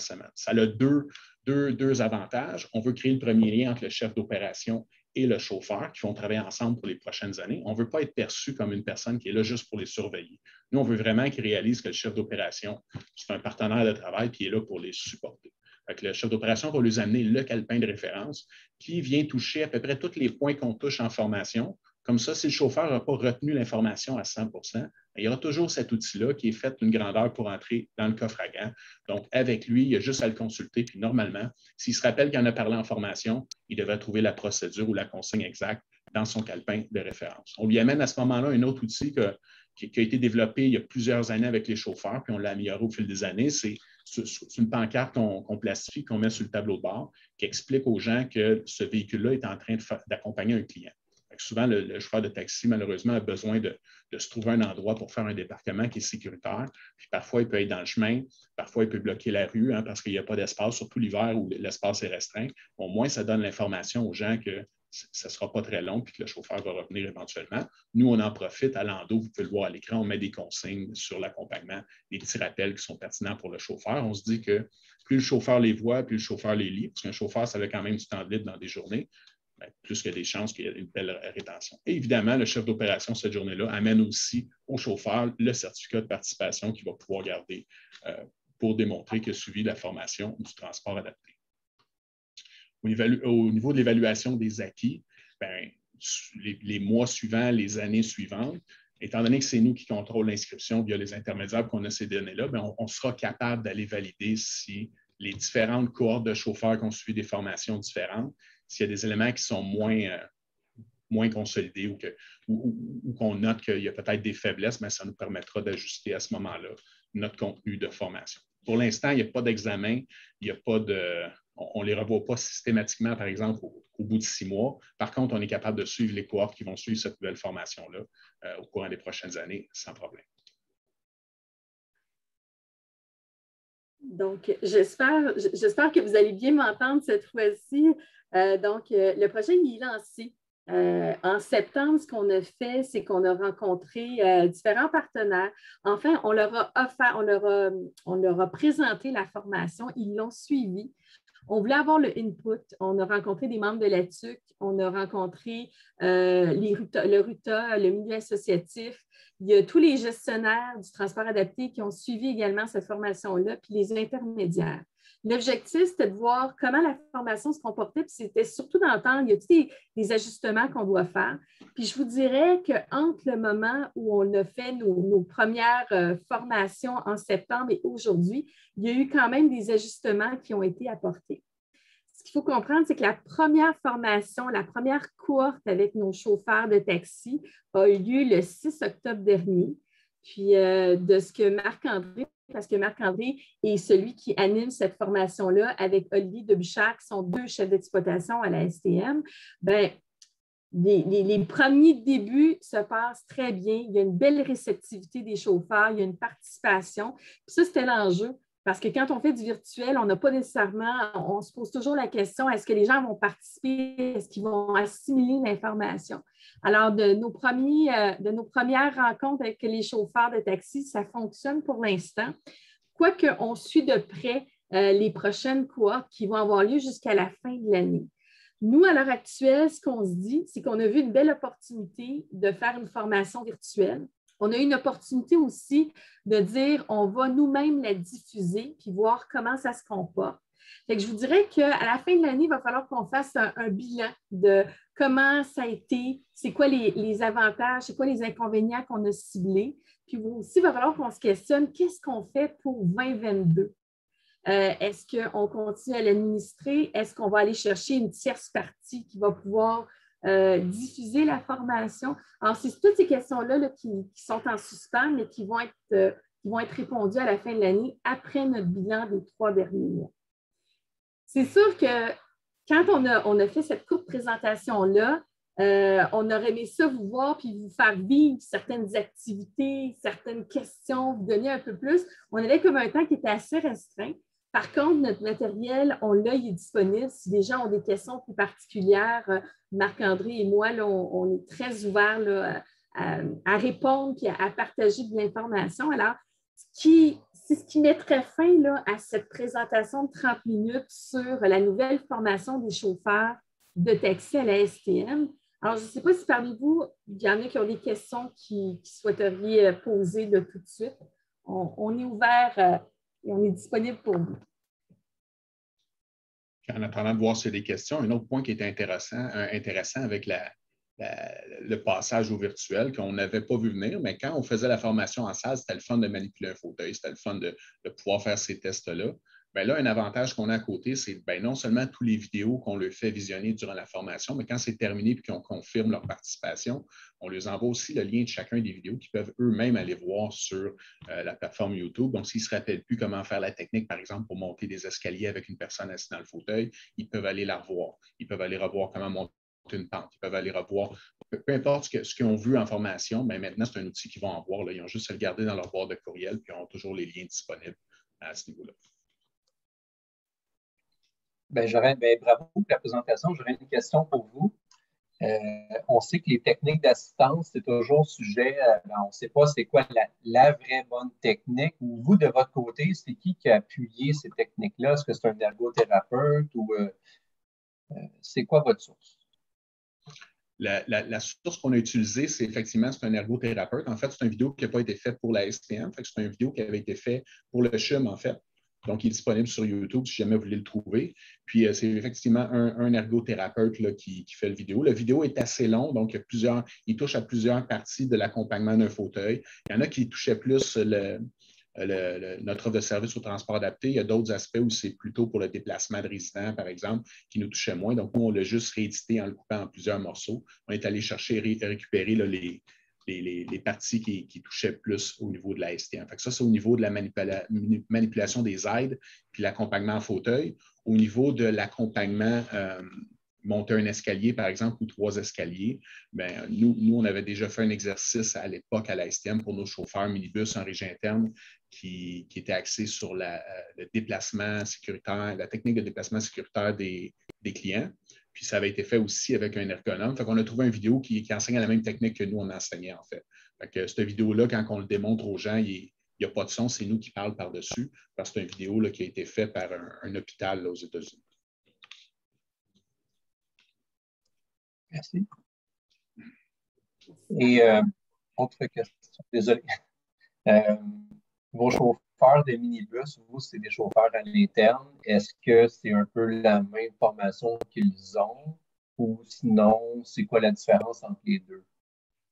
semaines. Ça a deux avantages. On veut créer le premier lien entre le chef d'opération et le chauffeur qui vont travailler ensemble pour les prochaines années. On ne veut pas être perçu comme une personne qui est là juste pour les surveiller. Nous, on veut vraiment qu'ils réalisent que le chef d'opération, c'est un partenaire de travail qui est là pour les supporter. Le chef d'opération va lui amener le calepin de référence qui vient toucher à peu près tous les points qu'on touche en formation. Comme ça, si le chauffeur n'a pas retenu l'information à 100 %, il y aura toujours cet outil-là qui est fait d'une grandeur pour entrer dans le coffre à gants. Donc, avec lui, il y a juste à le consulter. Puis normalement, s'il se rappelle qu'il en a parlé en formation, il devrait trouver la procédure ou la consigne exacte dans son calepin de référence. On lui amène à ce moment-là un autre outil qui a été développé il y a plusieurs années avec les chauffeurs, puis on l'a amélioré au fil des années. C'est une pancarte qu'on plastifie, qu'on met sur le tableau de bord, qui explique aux gens que ce véhicule-là est en train d'accompagner un client. Souvent, le chauffeur de taxi, malheureusement, a besoin de se trouver un endroit pour faire un débarquement qui est sécuritaire. Puis parfois, il peut être dans le chemin, parfois, il peut bloquer la rue parce qu'il n'y a pas d'espace, surtout l'hiver où l'espace est restreint. Au moins, ça donne l'information aux gens que ça ne sera pas très long puis que le chauffeur va revenir éventuellement. Nous, on en profite à l'endo, vous pouvez le voir à l'écran, on met des consignes sur l'accompagnement, des petits rappels qui sont pertinents pour le chauffeur. On se dit que plus le chauffeur les voit, plus le chauffeur les lit, parce qu'un chauffeur, ça avait quand même du temps libre dans des journées. Plus qu'il y a des chances qu'il y ait une belle rétention. Et évidemment, le chef d'opération cette journée-là amène aussi au chauffeur le certificat de participation qu'il va pouvoir garder pour démontrer qu'il a suivi la formation du transport adapté. Au niveau de l'évaluation des acquis, les mois suivants, les années suivantes, étant donné que c'est nous qui contrôlons l'inscription via les intermédiaires qu'on a ces données-là, on sera capable d'aller valider si les différentes cohortes de chauffeurs qui ont suivi des formations différentes, s'il y a des éléments qui sont moins consolidés ou qu'on note qu'il y a peut-être des faiblesses, mais ça nous permettra d'ajuster à ce moment-là notre contenu de formation. Pour l'instant, il n'y a pas d'examen, on ne les revoit pas systématiquement, par exemple, au bout de 6 mois. Par contre, on est capable de suivre les cohortes qui vont suivre cette nouvelle formation-là au courant des prochaines années sans problème. Donc, j'espère que vous allez bien m'entendre cette fois-ci. Le projet il est lancé. En septembre, ce qu'on a fait, c'est qu'on a rencontré différents partenaires. Enfin, on leur a présenté la formation, ils l'ont suivi. On voulait avoir le input. On a rencontré des membres de la TUC, on a rencontré le RUTA, le milieu associatif. Il y a tous les gestionnaires du transport adapté qui ont suivi également cette formation-là, puis les intermédiaires. L'objectif, c'était de voir comment la formation se comportait, puis c'était surtout d'entendre, y a-t-il des ajustements qu'on doit faire. Puis je vous dirais qu'entre le moment où on a fait nos premières formations en septembre et aujourd'hui, il y a eu quand même des ajustements qui ont été apportés. Ce qu'il faut comprendre, c'est que la première formation, la première cohorte avec nos chauffeurs de taxi a eu lieu le 6 octobre dernier. Puis de ce que Marc-André, parce que Marc-André est celui qui anime cette formation-là avec Olivier Debuchard, qui sont deux chefs d'exploitation à la STM, bien, les premiers débuts se passent très bien. Il y a une belle réceptivité des chauffeurs, il y a une participation. Puis ça, c'était l'enjeu. Parce que quand on fait du virtuel, on n'a pas nécessairement, on se pose toujours la question, est-ce que les gens vont participer? Est-ce qu'ils vont assimiler l'information? Alors, de nos premières rencontres avec les chauffeurs de taxi, ça fonctionne pour l'instant. Quoique, on suit de près les prochaines cohortes qui vont avoir lieu jusqu'à la fin de l'année. Nous, à l'heure actuelle, ce qu'on se dit, c'est qu'on a vu une belle opportunité de faire une formation virtuelle. On a eu une opportunité aussi de dire on va nous-mêmes la diffuser puis voir comment ça se comporte. Fait que je vous dirais qu'à la fin de l'année, il va falloir qu'on fasse un bilan de comment ça a été, c'est quoi les avantages, c'est quoi les inconvénients qu'on a ciblés. Puis aussi, il va falloir qu'on se questionne qu'est-ce qu'on fait pour 2022. Est-ce qu'on continue à l'administrer? Est-ce qu'on va aller chercher une tierce partie qui va pouvoir diffuser la formation? Alors, c'est toutes ces questions-là là, qui sont en suspens, mais qui vont être répondues à la fin de l'année après notre bilan des 3 derniers mois. C'est sûr que quand on a fait cette courte présentation-là, on aurait aimé ça vous voir puis vous faire vivre certaines activités, certaines questions, vous donner un peu plus. On avait comme un temps qui était assez restreint. Par contre, notre matériel, il est disponible. Si les gens ont des questions plus particulières, Marc-André et moi, là, on est très ouverts là, à répondre et à partager de l'information. Alors, c'est ce qui mettrait fin là, à cette présentation de 30 minutes sur la nouvelle formation des chauffeurs de taxi à la STM. Alors, je ne sais pas si parmi vous, il y en a qui ont des questions qui souhaiteriez poser là, tout de suite. On est ouvert et on est disponible pour vous. En attendant de voir s'il y a des questions, un autre point qui est intéressant avec le passage au virtuel qu'on n'avait pas vu venir, mais quand on faisait la formation en salle, c'était le fun de manipuler un fauteuil, c'était le fun de pouvoir faire ces tests-là. Bien là, un avantage qu'on a à côté, c'est non seulement tous les vidéos qu'on leur fait visionner durant la formation, mais quand c'est terminé et qu'on confirme leur participation, on leur envoie aussi le lien de chacun des vidéos qu'ils peuvent eux-mêmes aller voir sur la plateforme YouTube. Donc, s'ils ne se rappellent plus comment faire la technique, par exemple, pour monter des escaliers avec une personne assise dans le fauteuil, ils peuvent aller la revoir. Ils peuvent aller revoir comment monter une pente. Ils peuvent aller revoir, peu importe ce qu'ils ont vu en formation, mais maintenant, c'est un outil qu'ils vont en voir. Là. Ils ont juste à le garder dans leur boîte de courriel, puis ils ont toujours les liens disponibles à ce niveau-là. Bravo pour la présentation. J'aurais une question pour vous. On sait que les techniques d'assistance, c'est toujours sujet, on ne sait pas c'est quoi la vraie bonne technique. Vous, de votre côté, c'est qui a appuyé ces techniques-là? Est-ce que c'est un ergothérapeute ou c'est quoi votre source? La source qu'on a utilisée, c'est un ergothérapeute. En fait, c'est une vidéo qui n'a pas été faite pour la STM. C'est une vidéo qui avait été faite pour le CHUM, en fait. Donc, il est disponible sur YouTube si jamais vous voulez le trouver. Puis, c'est effectivement un ergothérapeute là, qui fait la vidéo. La vidéo est assez longue, donc il touche à plusieurs parties de l'accompagnement d'un fauteuil. Il y en a qui touchaient plus notre offre de service au transport adapté. Il y a d'autres aspects où c'est plutôt pour le déplacement de résidents, par exemple, qui nous touchaient moins. Donc, nous, on l'a juste réédité en le coupant en plusieurs morceaux. On est allé chercher et récupérer là, les parties qui touchaient plus au niveau de la STM. Fait que ça, c'est au niveau de la manipulation des aides puis l'accompagnement en fauteuil. Au niveau de l'accompagnement, monter un escalier, par exemple, ou 3 escaliers, bien, nous, on avait déjà fait un exercice à l'époque à la STM pour nos chauffeurs minibus en régie interne qui était axé sur le déplacement sécuritaire, la technique de déplacement sécuritaire des clients. Puis ça avait été fait aussi avec un ergonome. Fait qu'on a trouvé une vidéo qui enseigne la même technique que nous, on enseignait, en fait. Fait que cette vidéo-là, quand on le démontre aux gens, il n'y a pas de son, c'est nous qui parlons par-dessus, parce que c'est une vidéo là, qui a été faite par un hôpital là, aux États-Unis. Merci. Et autre question, désolé. Vos chauffeurs, chauffeurs de minibus, vous, c'est des chauffeurs à l'interne. Est-ce que c'est un peu la même formation qu'ils ont? Ou sinon, c'est quoi la différence entre les deux?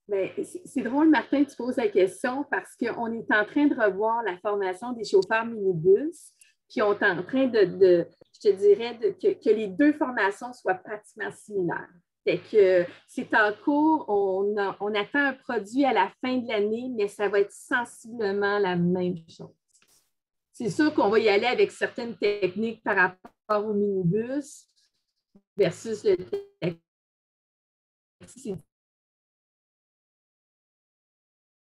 Bien, c'est drôle, Martin, tu poses la question parce qu'on est en train de revoir la formation des chauffeurs minibus, puis on est en train je te dirais, que les deux formations soient pratiquement similaires. Fait que c'est en cours, on attend un produit à la fin de l'année, mais ça va être sensiblement la même chose. C'est sûr qu'on va y aller avec certaines techniques par rapport au minibus versus le taxi.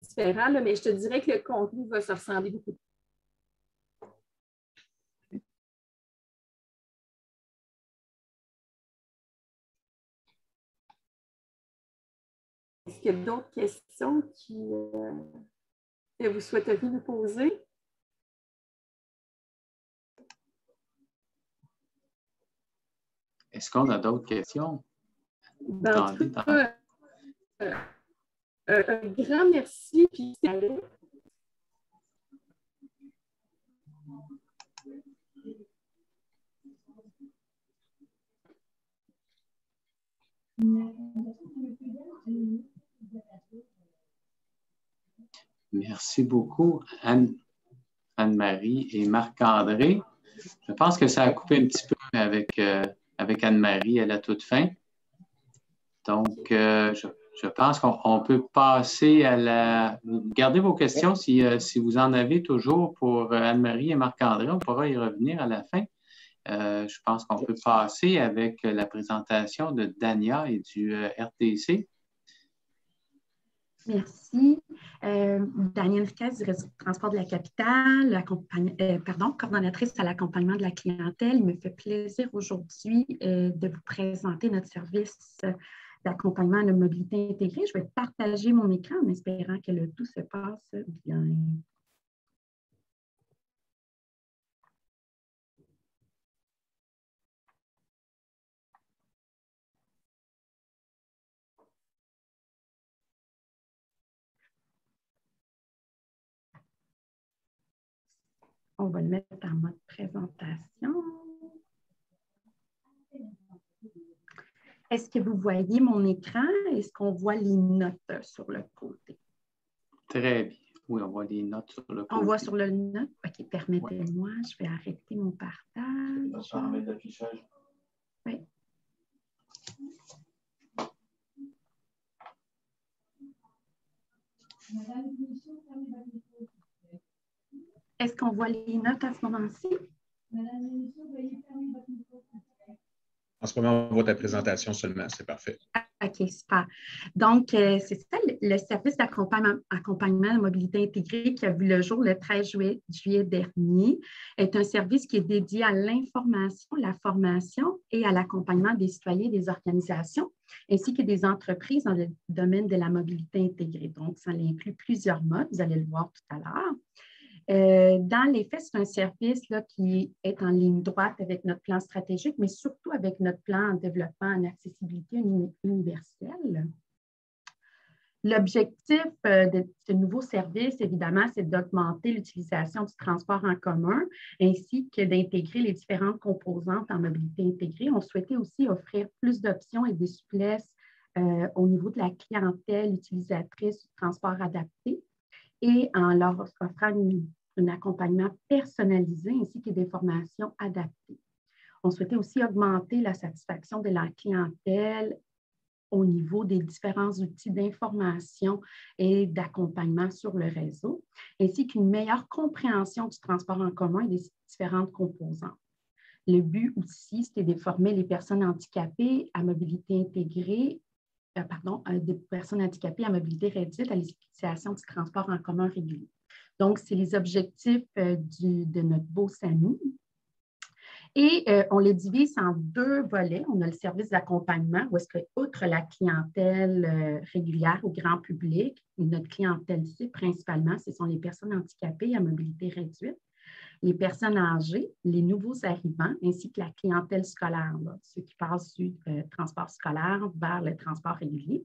C'est différent, là, mais je te dirais que le contenu va se ressembler beaucoup. Est-ce qu'il y a d'autres questions que vous souhaiteriez nous poser? Est-ce qu'on a d'autres questions? En tout cas, un grand merci. Puis, merci beaucoup, Anne-Marie et Marc-André. Je pense que ça a coupé un petit peu avec Anne-Marie à la toute fin. Donc, je pense qu'on peut passer à la... Gardez vos questions si vous en avez toujours pour Anne-Marie et Marc-André. On pourra y revenir à la fin. Je pense qu'on peut passer avec la présentation de Dania et du RTC. Merci. Danielle Riquet du Réseau de transport de la capitale, coordonnatrice à l'accompagnement de la clientèle. Il me fait plaisir aujourd'hui de vous présenter notre service d'accompagnement à la mobilité intégrée. Je vais partager mon écran en espérant que le tout se passe bien. On va le mettre en mode présentation. Est-ce que vous voyez mon écran? Est-ce qu'on voit les notes sur le côté? Très bien. Oui, on voit les notes sur le côté. On voit sur le note? OK, permettez-moi, je vais arrêter mon partage. Dans paramètres d'affichage. Oui. Est-ce qu'on voit les notes à ce moment-ci? En ce moment, on voit ta présentation seulement, c'est parfait. OK, super. Donc, c'est ça, le service d'accompagnement à la mobilité intégrée qui a vu le jour le 13 juillet dernier est un service qui est dédié à l'information, la formation et à l'accompagnement des citoyens et des organisations, ainsi que des entreprises dans le domaine de la mobilité intégrée. Donc, ça inclut plusieurs modes, vous allez le voir tout à l'heure. Dans les faits, c'est un service là, qui est en ligne droite avec notre plan stratégique, mais surtout avec notre plan en développement en accessibilité universelle. L'objectif de ce nouveau service, évidemment, c'est d'augmenter l'utilisation du transport en commun ainsi que d'intégrer les différentes composantes en mobilité intégrée. On souhaitait aussi offrir plus d'options et de souplesse au niveau de la clientèle utilisatrice du transport adapté et en leur offrant un accompagnement personnalisé ainsi que des formations adaptées. On souhaitait aussi augmenter la satisfaction de la clientèle au niveau des différents outils d'information et d'accompagnement sur le réseau, ainsi qu'une meilleure compréhension du transport en commun et des différentes composantes. Le but aussi, c'était de former les personnes handicapées à mobilité intégrée, des personnes handicapées à mobilité réduite à l'utilisation du transport en commun régulier. Donc, c'est les objectifs de notre beau SAMU. Et on les divise en deux volets. On a le service d'accompagnement, où est-ce que, outre la clientèle régulière au grand public, notre clientèle cible principalement, ce sont les personnes handicapées à mobilité réduite, les personnes âgées, les nouveaux arrivants, ainsi que la clientèle scolaire, là, ceux qui passent du transport scolaire vers le transport régulier.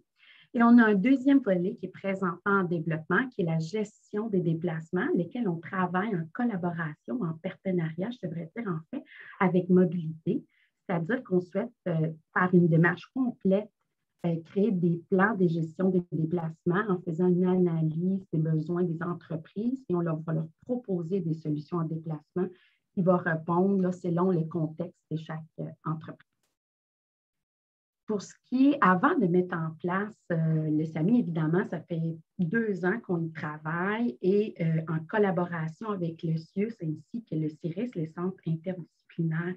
Et on a un deuxième volet qui est présentement en développement, qui est la gestion des déplacements, lesquels on travaille en collaboration, en partenariat, je devrais dire en fait, avec Mobilité. C'est-à-dire qu'on souhaite faire une démarche complète, créer des plans de gestion des déplacements en faisant une analyse des besoins des entreprises et on va leur proposer des solutions en déplacement qui vont répondre là, selon le contexte de chaque entreprise. Pour ce qui est, avant de mettre en place le SAMI, évidemment, ça fait 2 ans qu'on y travaille et en collaboration avec le CIUS ainsi que le CIRIS, les centres interdisciplinaires,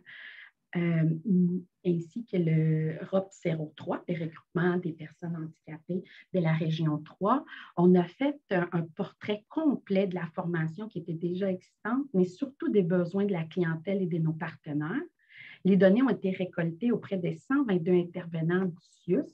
ainsi que le ROP 03, le regroupement des personnes handicapées de la région 3. On a fait un portrait complet de la formation qui était déjà existante, mais surtout des besoins de la clientèle et de nos partenaires. Les données ont été récoltées auprès des 122 intervenants du CIUS,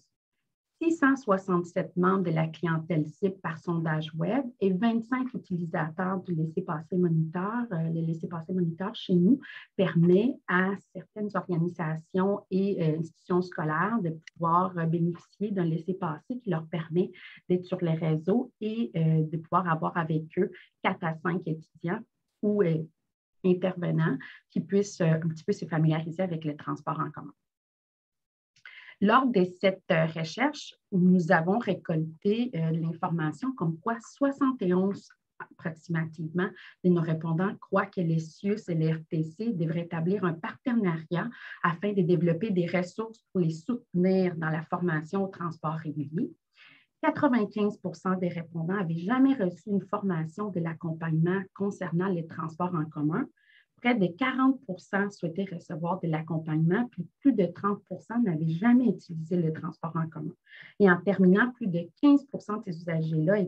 667 membres de la clientèle cible par sondage web et 25 utilisateurs du laissez-passer moniteur. Le laissez-passer moniteur chez nous permet à certaines organisations et institutions scolaires de pouvoir bénéficier d'un laissez-passer qui leur permet d'être sur les réseaux et de pouvoir avoir avec eux 4 à 5 étudiants ou intervenants qui puissent un petit peu se familiariser avec le transport en commun. Lors de cette recherche, nous avons récolté l'information comme quoi 71 approximativement de nos répondants croient que les CIUS et les RTC devraient établir un partenariat afin de développer des ressources pour les soutenir dans la formation au transport régulier. 95 % des répondants n'avaient jamais reçu une formation de l'accompagnement concernant les transports en commun. Près de 40 % souhaitaient recevoir de l'accompagnement, puis plus de 30 % n'avaient jamais utilisé le transport en commun. Et en terminant, plus de 15 % de ces usagers-là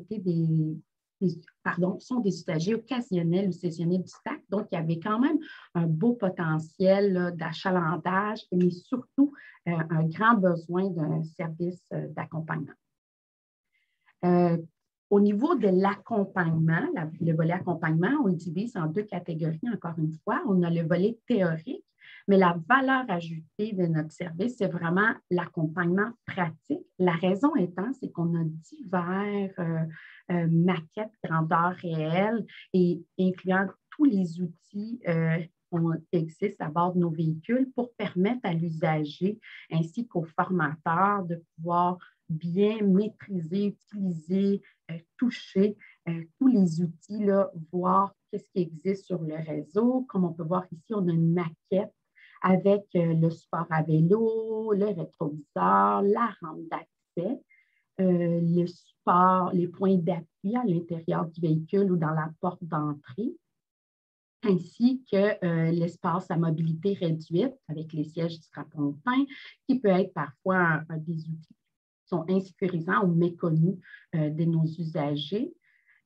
sont des usagers occasionnels ou saisonniers du STAC. Donc, il y avait quand même un beau potentiel d'achalandage, mais surtout un grand besoin d'un service d'accompagnement. Au niveau de l'accompagnement, le volet accompagnement, on le divise en 2 catégories, encore une fois. On a le volet théorique, mais la valeur ajoutée de notre service, c'est vraiment l'accompagnement pratique. La raison étant, c'est qu'on a divers maquettes grandeur réelle et incluant tous les outils qui existent à bord de nos véhicules pour permettre à l'usager ainsi qu'au formateur de pouvoir bien maîtriser, utiliser, toucher tous les outils, là, voir qu'est-ce qui existe sur le réseau. Comme on peut voir ici, on a une maquette avec le support à vélo, le rétroviseur, la rampe d'accès, le support, les points d'appui à l'intérieur du véhicule ou dans la porte d'entrée, ainsi que l'espace à mobilité réduite avec les sièges du strapontin, qui peut être parfois des outils qui sont insécurisants ou méconnus de nos usagers.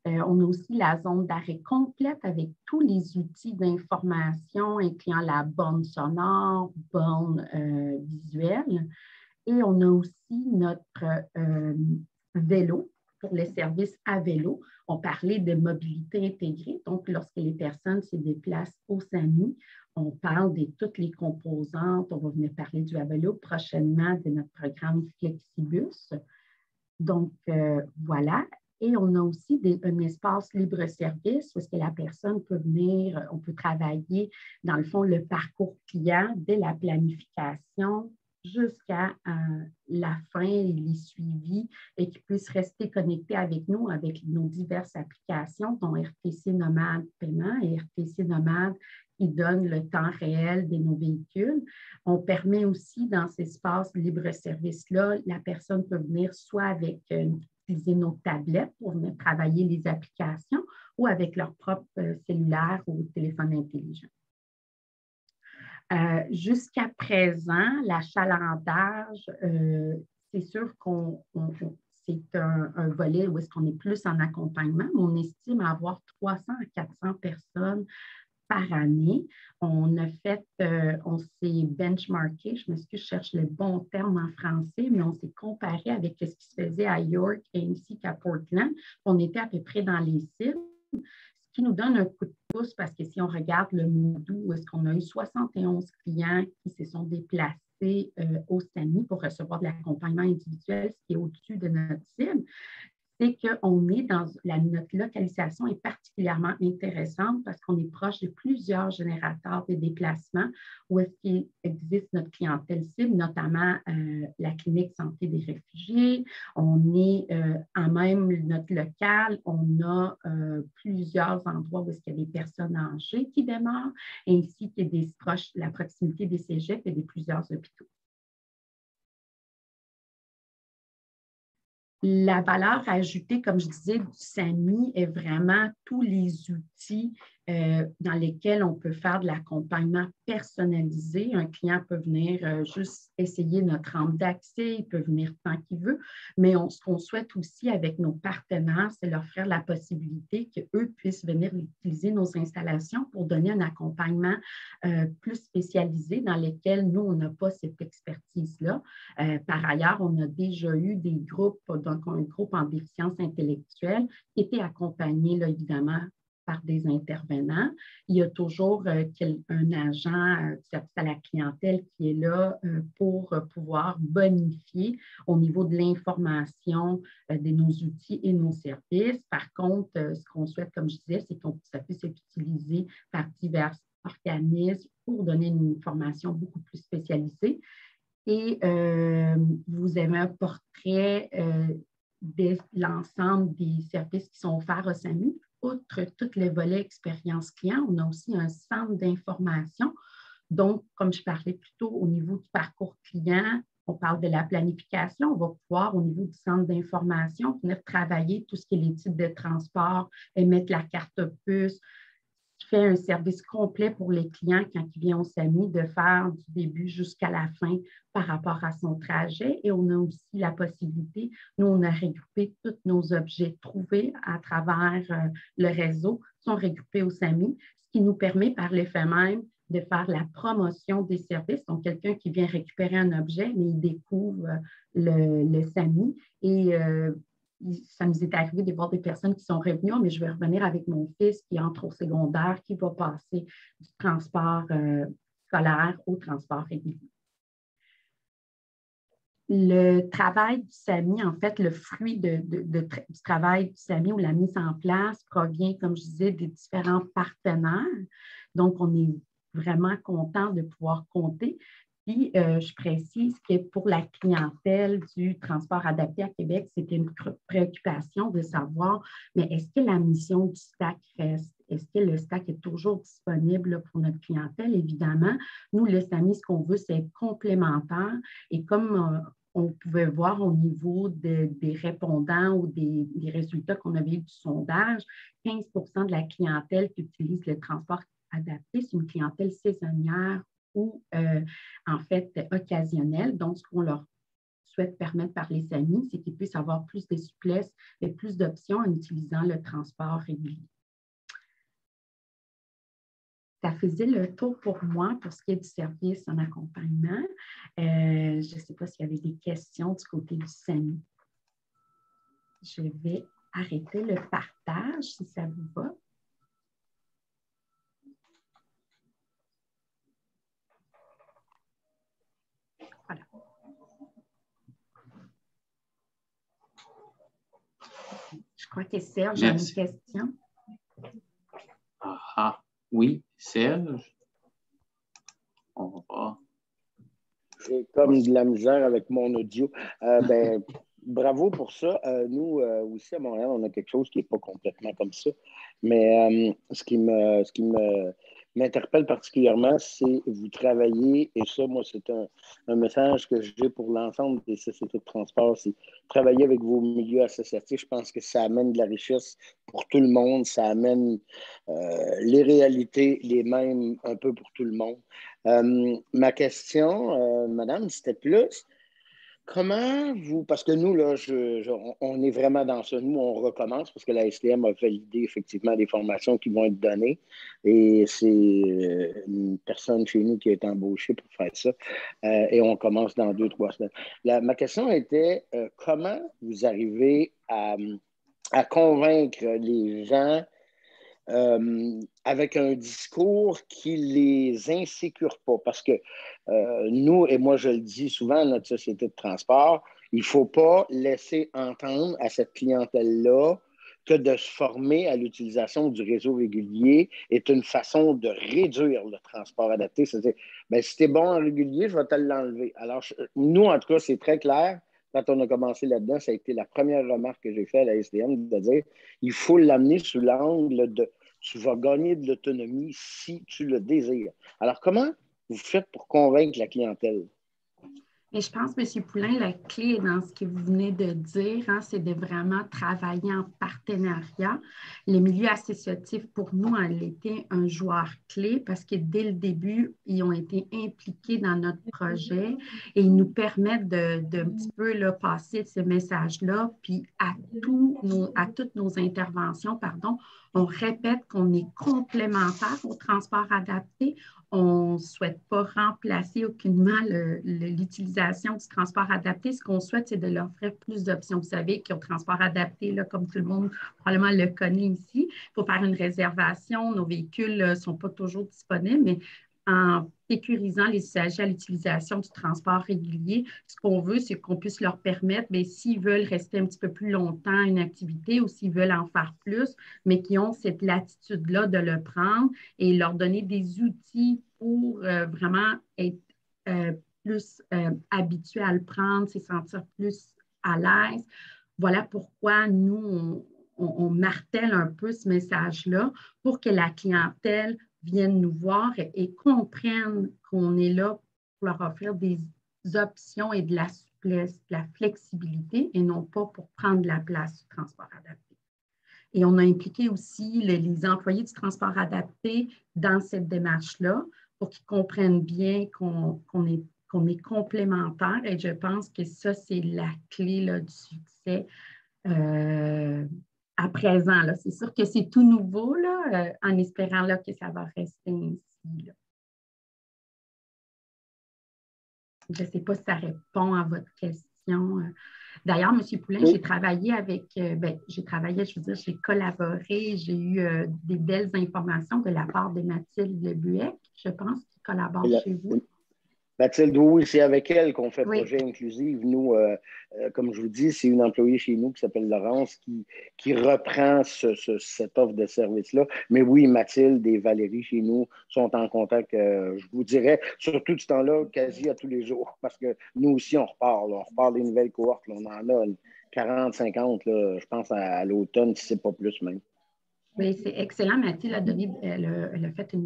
On a aussi la zone d'arrêt complète avec tous les outils d'information, incluant la borne sonore, borne visuelle. Et on a aussi notre vélo pour les services à vélo. On parlait de mobilité intégrée. Donc, lorsque les personnes se déplacent au SAMI, on parle de toutes les composantes. On va venir parler du vélo prochainement de notre programme Flexibus. Donc, voilà. Et on a aussi un espace libre-service où est-ce que la personne peut venir, on peut travailler, dans le fond, le parcours client dès la planification jusqu'à la fin, les suivis et qui puissent rester connectés avec nous, avec nos diverses applications, dont RTC Nomade Paiement et RTC Nomade qui donne le temps réel de nos véhicules. On permet aussi dans ces espaces libre-service-là, la personne peut venir soit avec utiliser nos tablettes pour venir travailler les applications ou avec leur propre cellulaire ou téléphone intelligent. Jusqu'à présent, l'achalandage, c'est sûr c'est un volet où est-ce qu'on est plus en accompagnement, mais on estime avoir 300 à 400 personnes par année. On s'est benchmarké, je m'excuse, je cherche le bon terme en français, mais on s'est comparé avec ce qui se faisait à York ainsi qu'à Portland. On était à peu près dans les cibles, ce qui nous donne un coup de pouce parce que si on regarde le mois d'août, où est-ce qu'on a eu 71 clients qui se sont déplacés accès au SAMI pour recevoir de l'accompagnement individuel, ce qui est au-dessus de notre cible, c'est qu'on est dans notre localisation est particulièrement intéressante parce qu'on est proche de plusieurs générateurs de déplacements où est-ce qu'il existe notre clientèle cible, notamment la clinique santé des réfugiés. On est à même notre local, on a plusieurs endroits où est-ce qu'il y a des personnes âgées qui demeurent, ainsi que des proches, la proximité des cégeps et de plusieurs hôpitaux. La valeur ajoutée, comme je disais, du SAMI est vraiment tous les outils dans lesquels on peut faire de l'accompagnement personnalisé. Un client peut venir juste essayer notre rampe d'accès, il peut venir tant qu'il veut, mais ce qu'on souhaite aussi avec nos partenaires, c'est leur offrir la possibilité qu'eux puissent venir utiliser nos installations pour donner un accompagnement plus spécialisé dans lesquels nous, on n'a pas cette expertise-là. Par ailleurs, on a déjà eu des groupes, donc un groupe en déficience intellectuelle qui était accompagné, là, évidemment, par des intervenants. Il y a toujours un agent du service à la clientèle qui est là pour pouvoir bonifier au niveau de l'information de nos outils et nos services. Par contre, ce qu'on souhaite, comme je disais, c'est que ça puisse être utilisé par divers organismes pour donner une information beaucoup plus spécialisée. Et vous avez un portrait de l'ensemble des services qui sont offerts au SAMI. Outre tout le volet expérience client, on a aussi un centre d'information. Donc, comme je parlais plus tôt au niveau du parcours client, on parle de la planification. On va pouvoir, au niveau du centre d'information, venir travailler tout ce qui est les types de transport, émettre la carte puce, qui fait un service complet pour les clients quand ils viennent au SAMI, de faire du début jusqu'à la fin par rapport à son trajet. Et on a aussi la possibilité, nous, on a regroupé tous nos objets trouvés à travers le réseau, sont regroupés au SAMI, ce qui nous permet par l'effet même de faire la promotion des services. Donc, quelqu'un qui vient récupérer un objet, mais il découvre le SAMI et ça nous est arrivé de voir des personnes qui sont revenues, mais je vais revenir avec mon fils qui entre au secondaire, qui va passer du transport scolaire au transport régulier. Le travail du SAMI, en fait, le fruit du travail du SAMI ou la mise en place provient, comme je disais, des différents partenaires. Donc, on est vraiment content de pouvoir compter. Puis, je précise que pour la clientèle du transport adapté à Québec, c'était une préoccupation de savoir, mais est-ce que la mission du STAC reste? Est-ce que le STAC est toujours disponible pour notre clientèle? Évidemment, nous, le SAMI, ce qu'on veut, c'est être complémentaire. Et comme on pouvait voir au niveau des répondants ou des résultats qu'on avait eu du sondage, 15 de la clientèle qui utilise le transport adapté, c'est une clientèle saisonnière ou en fait occasionnelle. Donc, ce qu'on leur souhaite permettre par les SAMI, c'est qu'ils puissent avoir plus de souplesse et plus d'options en utilisant le transport régulier. Ça faisait le tour pour moi pour ce qui est du service en accompagnement. Je ne sais pas s'il y avait des questions du côté du SAMI. Je vais arrêter le partage si ça vous va. Voilà. Je crois que Serge a une question. Ah, oui, Serge. On va. J'ai comme de la misère avec mon audio. Bravo pour ça. Nous, aussi, à Montréal, on a quelque chose qui n'est pas complètement comme ça. Mais ce qui m'interpelle particulièrement, c'est vous travaillez, et ça, moi, c'est un message que j'ai pour l'ensemble des sociétés de transport, c'est travailler avec vos milieux associatifs. Je pense que ça amène de la richesse pour tout le monde. Ça amène les réalités les mêmes un peu pour tout le monde. Ma question, madame, c'était plus... Comment vous, parce que nous, là, on est vraiment dans ça. Nous, on recommence parce que la STM a validé effectivement des formations qui vont être données et c'est une personne chez nous qui est embauchée pour faire ça et on commence dans 2-3 semaines. Ma question était comment vous arrivez à convaincre les gens avec un discours qui les insécure pas. Parce que nous, et moi je le dis souvent, notre société de transport, il ne faut pas laisser entendre à cette clientèle-là que de se former à l'utilisation du réseau régulier est une façon de réduire le transport adapté. C'est-à-dire, ben, si tu es bon en régulier, je vais te l'enlever. Alors, nous, en tout cas, c'est très clair. Quand on a commencé là-dedans, ça a été la première remarque que j'ai faite à la STM, de dire il faut l'amener sous l'angle de tu vas gagner de l'autonomie si tu le désires. Alors, comment vous faites pour convaincre la clientèle? Mais je pense, M. Poulain, la clé dans ce que vous venez de dire, hein, c'est de vraiment travailler en partenariat. Le milieu associatif, pour nous, a été un joueur clé parce que dès le début, ils ont été impliqués dans notre projet et ils nous permettent de un petit peu là, passer ce message-là. Puis à toutes nos interventions, on répète qu'on est complémentaire au transport adapté. On ne souhaite pas remplacer aucunement l'utilisation du transport adapté. Ce qu'on souhaite, c'est de leur offrir plus d'options. Vous savez qu'au transport adapté, là, comme tout le monde probablement le connaît ici, il faut faire une réservation. Nos véhicules ne sont pas toujours disponibles, mais en sécurisant les usagers à l'utilisation du transport régulier, ce qu'on veut, c'est qu'on puisse leur permettre, bien, s'ils veulent rester un petit peu plus longtemps à une activité ou s'ils veulent en faire plus, mais qui ont cette latitude-là de le prendre et leur donner des outils pour vraiment être plus habitués à le prendre, se sentir plus à l'aise. Voilà pourquoi nous, on martèle un peu ce message-là pour que la clientèle viennent nous voir et comprennent qu'on est là pour leur offrir des options et de la souplesse, de la flexibilité et non pas pour prendre la place du transport adapté. Et on a impliqué aussi les employés du transport adapté dans cette démarche-là pour qu'ils comprennent bien qu'on est complémentaires et je pense que ça, c'est la clé là, du succès à présent. C'est sûr que c'est tout nouveau, là, en espérant là, que ça va rester ainsi. Là. Je ne sais pas si ça répond à votre question. D'ailleurs, M. Poulain, oui. J'ai travaillé, j'ai collaboré, j'ai eu des belles informations de la part de Mathilde Lebuec, je pense, qui collabore chez vous. Mathilde, oui, c'est avec elle qu'on fait Projet Inclusif. Nous, comme je vous dis, c'est une employée chez nous qui s'appelle Laurence qui reprend cette offre de service-là. Mais oui, Mathilde et Valérie chez nous sont en contact, je vous dirais, surtout ce temps-là, quasi à tous les jours. Parce que nous aussi, on repart des nouvelles cohortes. Là. On en a 40, 50, là, je pense à l'automne, si ce n'est pas plus même. Oui, c'est excellent. Mathilde elle a fait un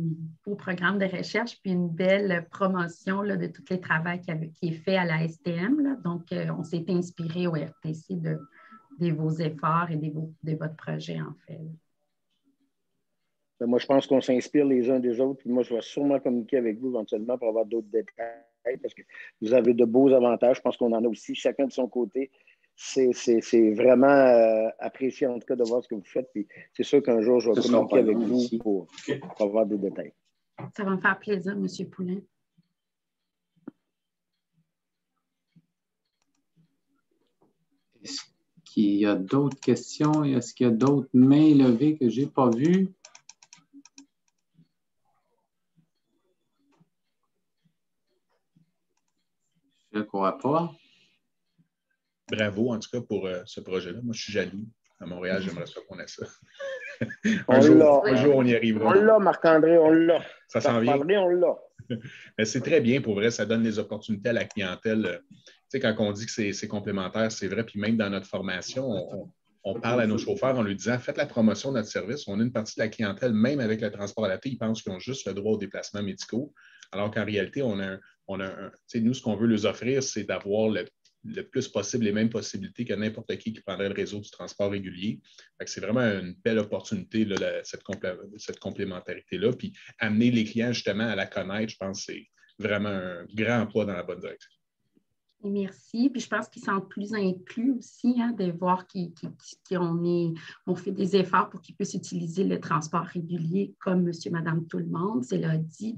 beau programme de recherche puis une belle promotion là, de tous les travaux qui est fait à la STM. Là. Donc, on s'est inspiré au RTC de vos efforts et de votre projet, en fait. Moi, je pense qu'on s'inspire les uns des autres. Puis moi, je vais sûrement communiquer avec vous éventuellement pour avoir d'autres détails parce que vous avez de beaux avantages. Je pense qu'on en a aussi, chacun de son côté. C'est vraiment apprécié, en tout cas, de voir ce que vous faites. Puis c'est sûr qu'un jour, je vais communiquer avec vous pour avoir des détails. Ça va me faire plaisir, M. Poulain. Est-ce qu'il y a d'autres questions? Est-ce qu'il y a d'autres mains levées que je n'ai pas vues? Je ne crois pas. Bravo, en tout cas, pour ce projet-là. Moi, je suis jaloux. À Montréal, j'aimerais ça qu'on ait ça. un jour, on y arrivera. On l'a, Marc-André, on l'a. Ça s'en vient. On l'a. Mais c'est très bien, pour vrai. Ça donne des opportunités à la clientèle. Tu sais, quand on dit que c'est complémentaire, c'est vrai. Puis même dans notre formation, on parle à nos chauffeurs en lui disant « Faites la promotion de notre service. » On a une partie de la clientèle, même avec le transport adapté, ils pensent qu'ils ont juste le droit aux déplacements médicaux. Alors qu'en réalité, nous, ce qu'on veut leur offrir, c'est d'avoir le plus possible les mêmes possibilités que n'importe qui prendrait le réseau du transport régulier. C'est vraiment une belle opportunité, là, cette complémentarité-là. Puis amener les clients justement à la connaître, je pense que c'est vraiment un grand pas dans la bonne direction. Et merci. Puis je pense qu'ils sont plus inclus aussi, hein, de voir qu'on fait des efforts pour qu'ils puissent utiliser le transport régulier comme monsieur, madame, tout le monde. C'est là dit,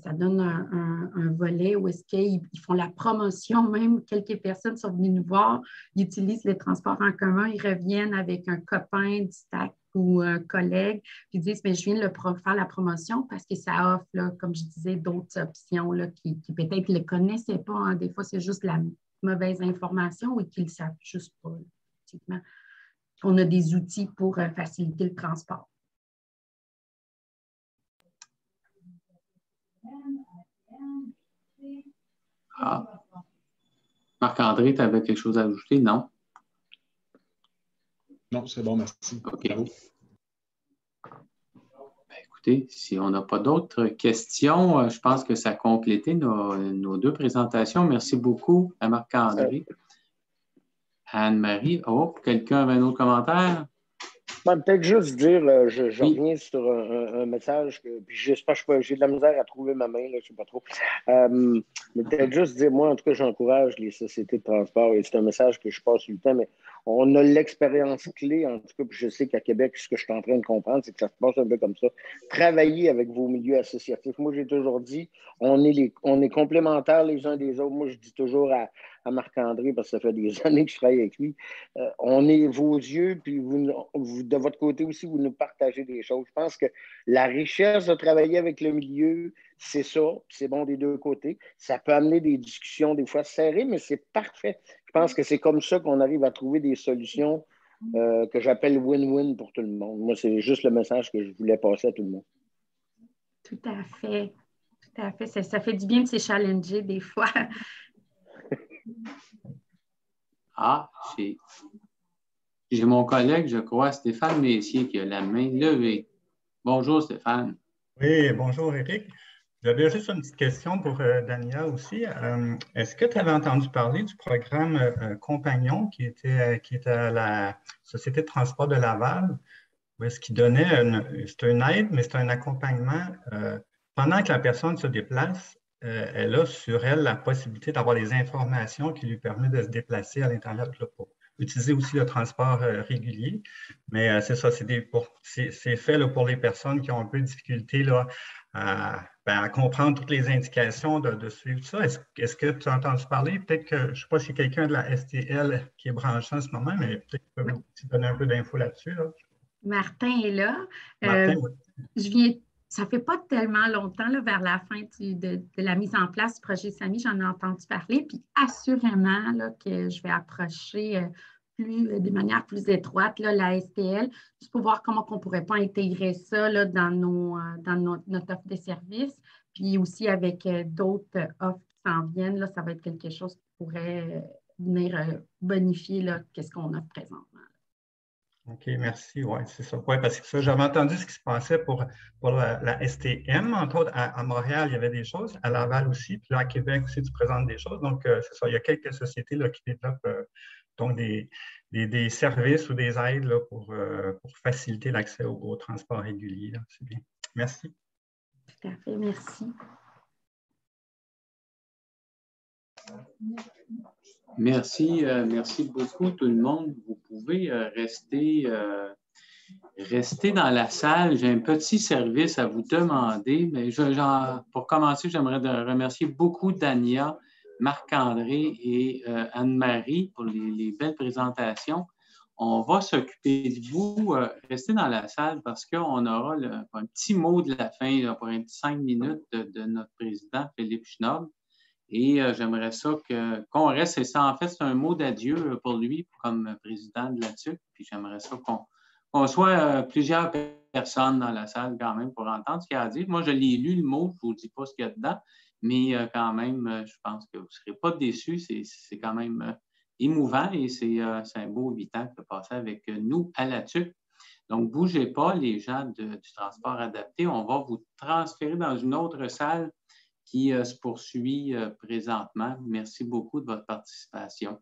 ça donne un volet où est-ce qu'ils font la promotion, même quelques personnes sont venues nous voir, ils utilisent les transports en commun, ils reviennent avec un copain du stack ou collègues qui disent, mais je viens de faire la promotion parce que ça offre, là, comme je disais, d'autres options là, qui peut-être ne le connaissaient pas. Hein. Des fois, c'est juste la mauvaise information et qu'ils ne savent juste pas. Effectivement, on a des outils pour faciliter le transport. Ah. Marc-André, tu avais quelque chose à ajouter? Non? Non, c'est bon, merci. OK. Ben, écoutez, si on n'a pas d'autres questions, je pense que ça a complété nos deux présentations. Merci beaucoup à Marc-André. Anne-Marie. Oh, quelqu'un avait un autre commentaire? Peut-être juste dire, je Oui. reviens sur un message que puis j'espère que j'ai de la misère à trouver ma main, là, je ne sais pas trop. Mais peut-être juste dire, moi, en tout cas, j'encourage les sociétés de transport et c'est un message que je passe tout le temps, mais on a l'expérience clé, en tout cas, puis je sais qu'à Québec, ce que je suis en train de comprendre, c'est que ça se passe un peu comme ça. Travaillez avec vos milieux associatifs. Moi, j'ai toujours dit, on est complémentaires les uns des autres. Moi, je dis toujours à Marc-André, parce que ça fait des années que je travaille avec lui, on est vos yeux, puis vous, de votre côté aussi, vous nous partagez des choses. Je pense que la richesse de travailler avec le milieu, c'est ça, c'est bon des deux côtés. Ça peut amener des discussions des fois serrées, mais c'est parfait. Je pense que c'est comme ça qu'on arrive à trouver des solutions que j'appelle win-win pour tout le monde. Moi, c'est juste le message que je voulais passer à tout le monde. Tout à fait. Tout à fait. Ça fait du bien de se challenger des fois. Ah, j'ai mon collègue, je crois, Stéphane Messier, qui a la main levée. Bonjour, Stéphane. Oui, bonjour, Éric. J'avais juste une petite question pour Dania aussi. Est-ce que tu avais entendu parler du programme Compagnon qui était à la Société de transport de Laval, où est-ce qu'il donnait c'est une aide, mais c'est un accompagnement. Pendant que la personne se déplace, elle a sur elle la possibilité d'avoir des informations qui lui permettent de se déplacer à l'intérieur de pour utiliser aussi le transport régulier. Mais c'est ça, c'est fait là, pour les personnes qui ont un peu de difficulté là, à comprendre toutes les indications de suivre ça. Est-ce que tu as entendu parler? Peut-être que, je ne sais pas si c'est quelqu'un de la STL qui est branché en ce moment, mais peut-être que tu peux aussi donner un peu d'infos là-dessus. Là. Martin est là. Martin, oui. Ça ne fait pas tellement longtemps, là, vers la fin de la mise en place du projet SAMI, j'en ai entendu parler, puis assurément là, que je vais approcher de manière plus étroite là, la STL, juste pour voir comment on ne pourrait pas intégrer ça là, dans notre offre de services, puis aussi avec d'autres offres qui s'en viennent, là, ça va être quelque chose qui pourrait venir bonifier qu'est-ce qu'on offre présentement. OK, merci. Oui, c'est ça. Oui, parce que ça, j'avais entendu ce qui se passait pour la STM, entre autres. À Montréal, il y avait des choses. À Laval aussi. Puis là, à Québec aussi, tu présentes des choses. Donc, c'est ça. Il y a quelques sociétés là, qui développent donc des services ou des aides là, pour faciliter l'accès au transport régulier. C'est bien. Merci. Tout à fait. Merci. Merci beaucoup tout le monde. Vous pouvez rester dans la salle. J'ai un petit service à vous demander, mais pour commencer, j'aimerais remercier beaucoup Dania, Marc-André et Anne-Marie pour les belles présentations. On va s'occuper de vous. Restez dans la salle parce qu'on aura un petit mot de la fin là, pour un petit 5 minutes de notre président, Philippe Schnob. Et j'aimerais ça qu'on reste. Et ça, en fait, c'est un mot d'adieu pour lui comme président de la TUC. Puis j'aimerais ça qu'on soit plusieurs personnes dans la salle quand même pour entendre ce qu'il a à dire. Moi, je l'ai lu, le mot. Je ne vous dis pas ce qu'il y a dedans. Mais quand même, je pense que vous ne serez pas déçus. C'est quand même émouvant et c'est un beau 8 ans de passer avec nous à la TUC. Donc, ne bougez pas, les gens du transport adapté. On va vous transférer dans une autre salle qui se poursuit présentement. Merci beaucoup de votre participation.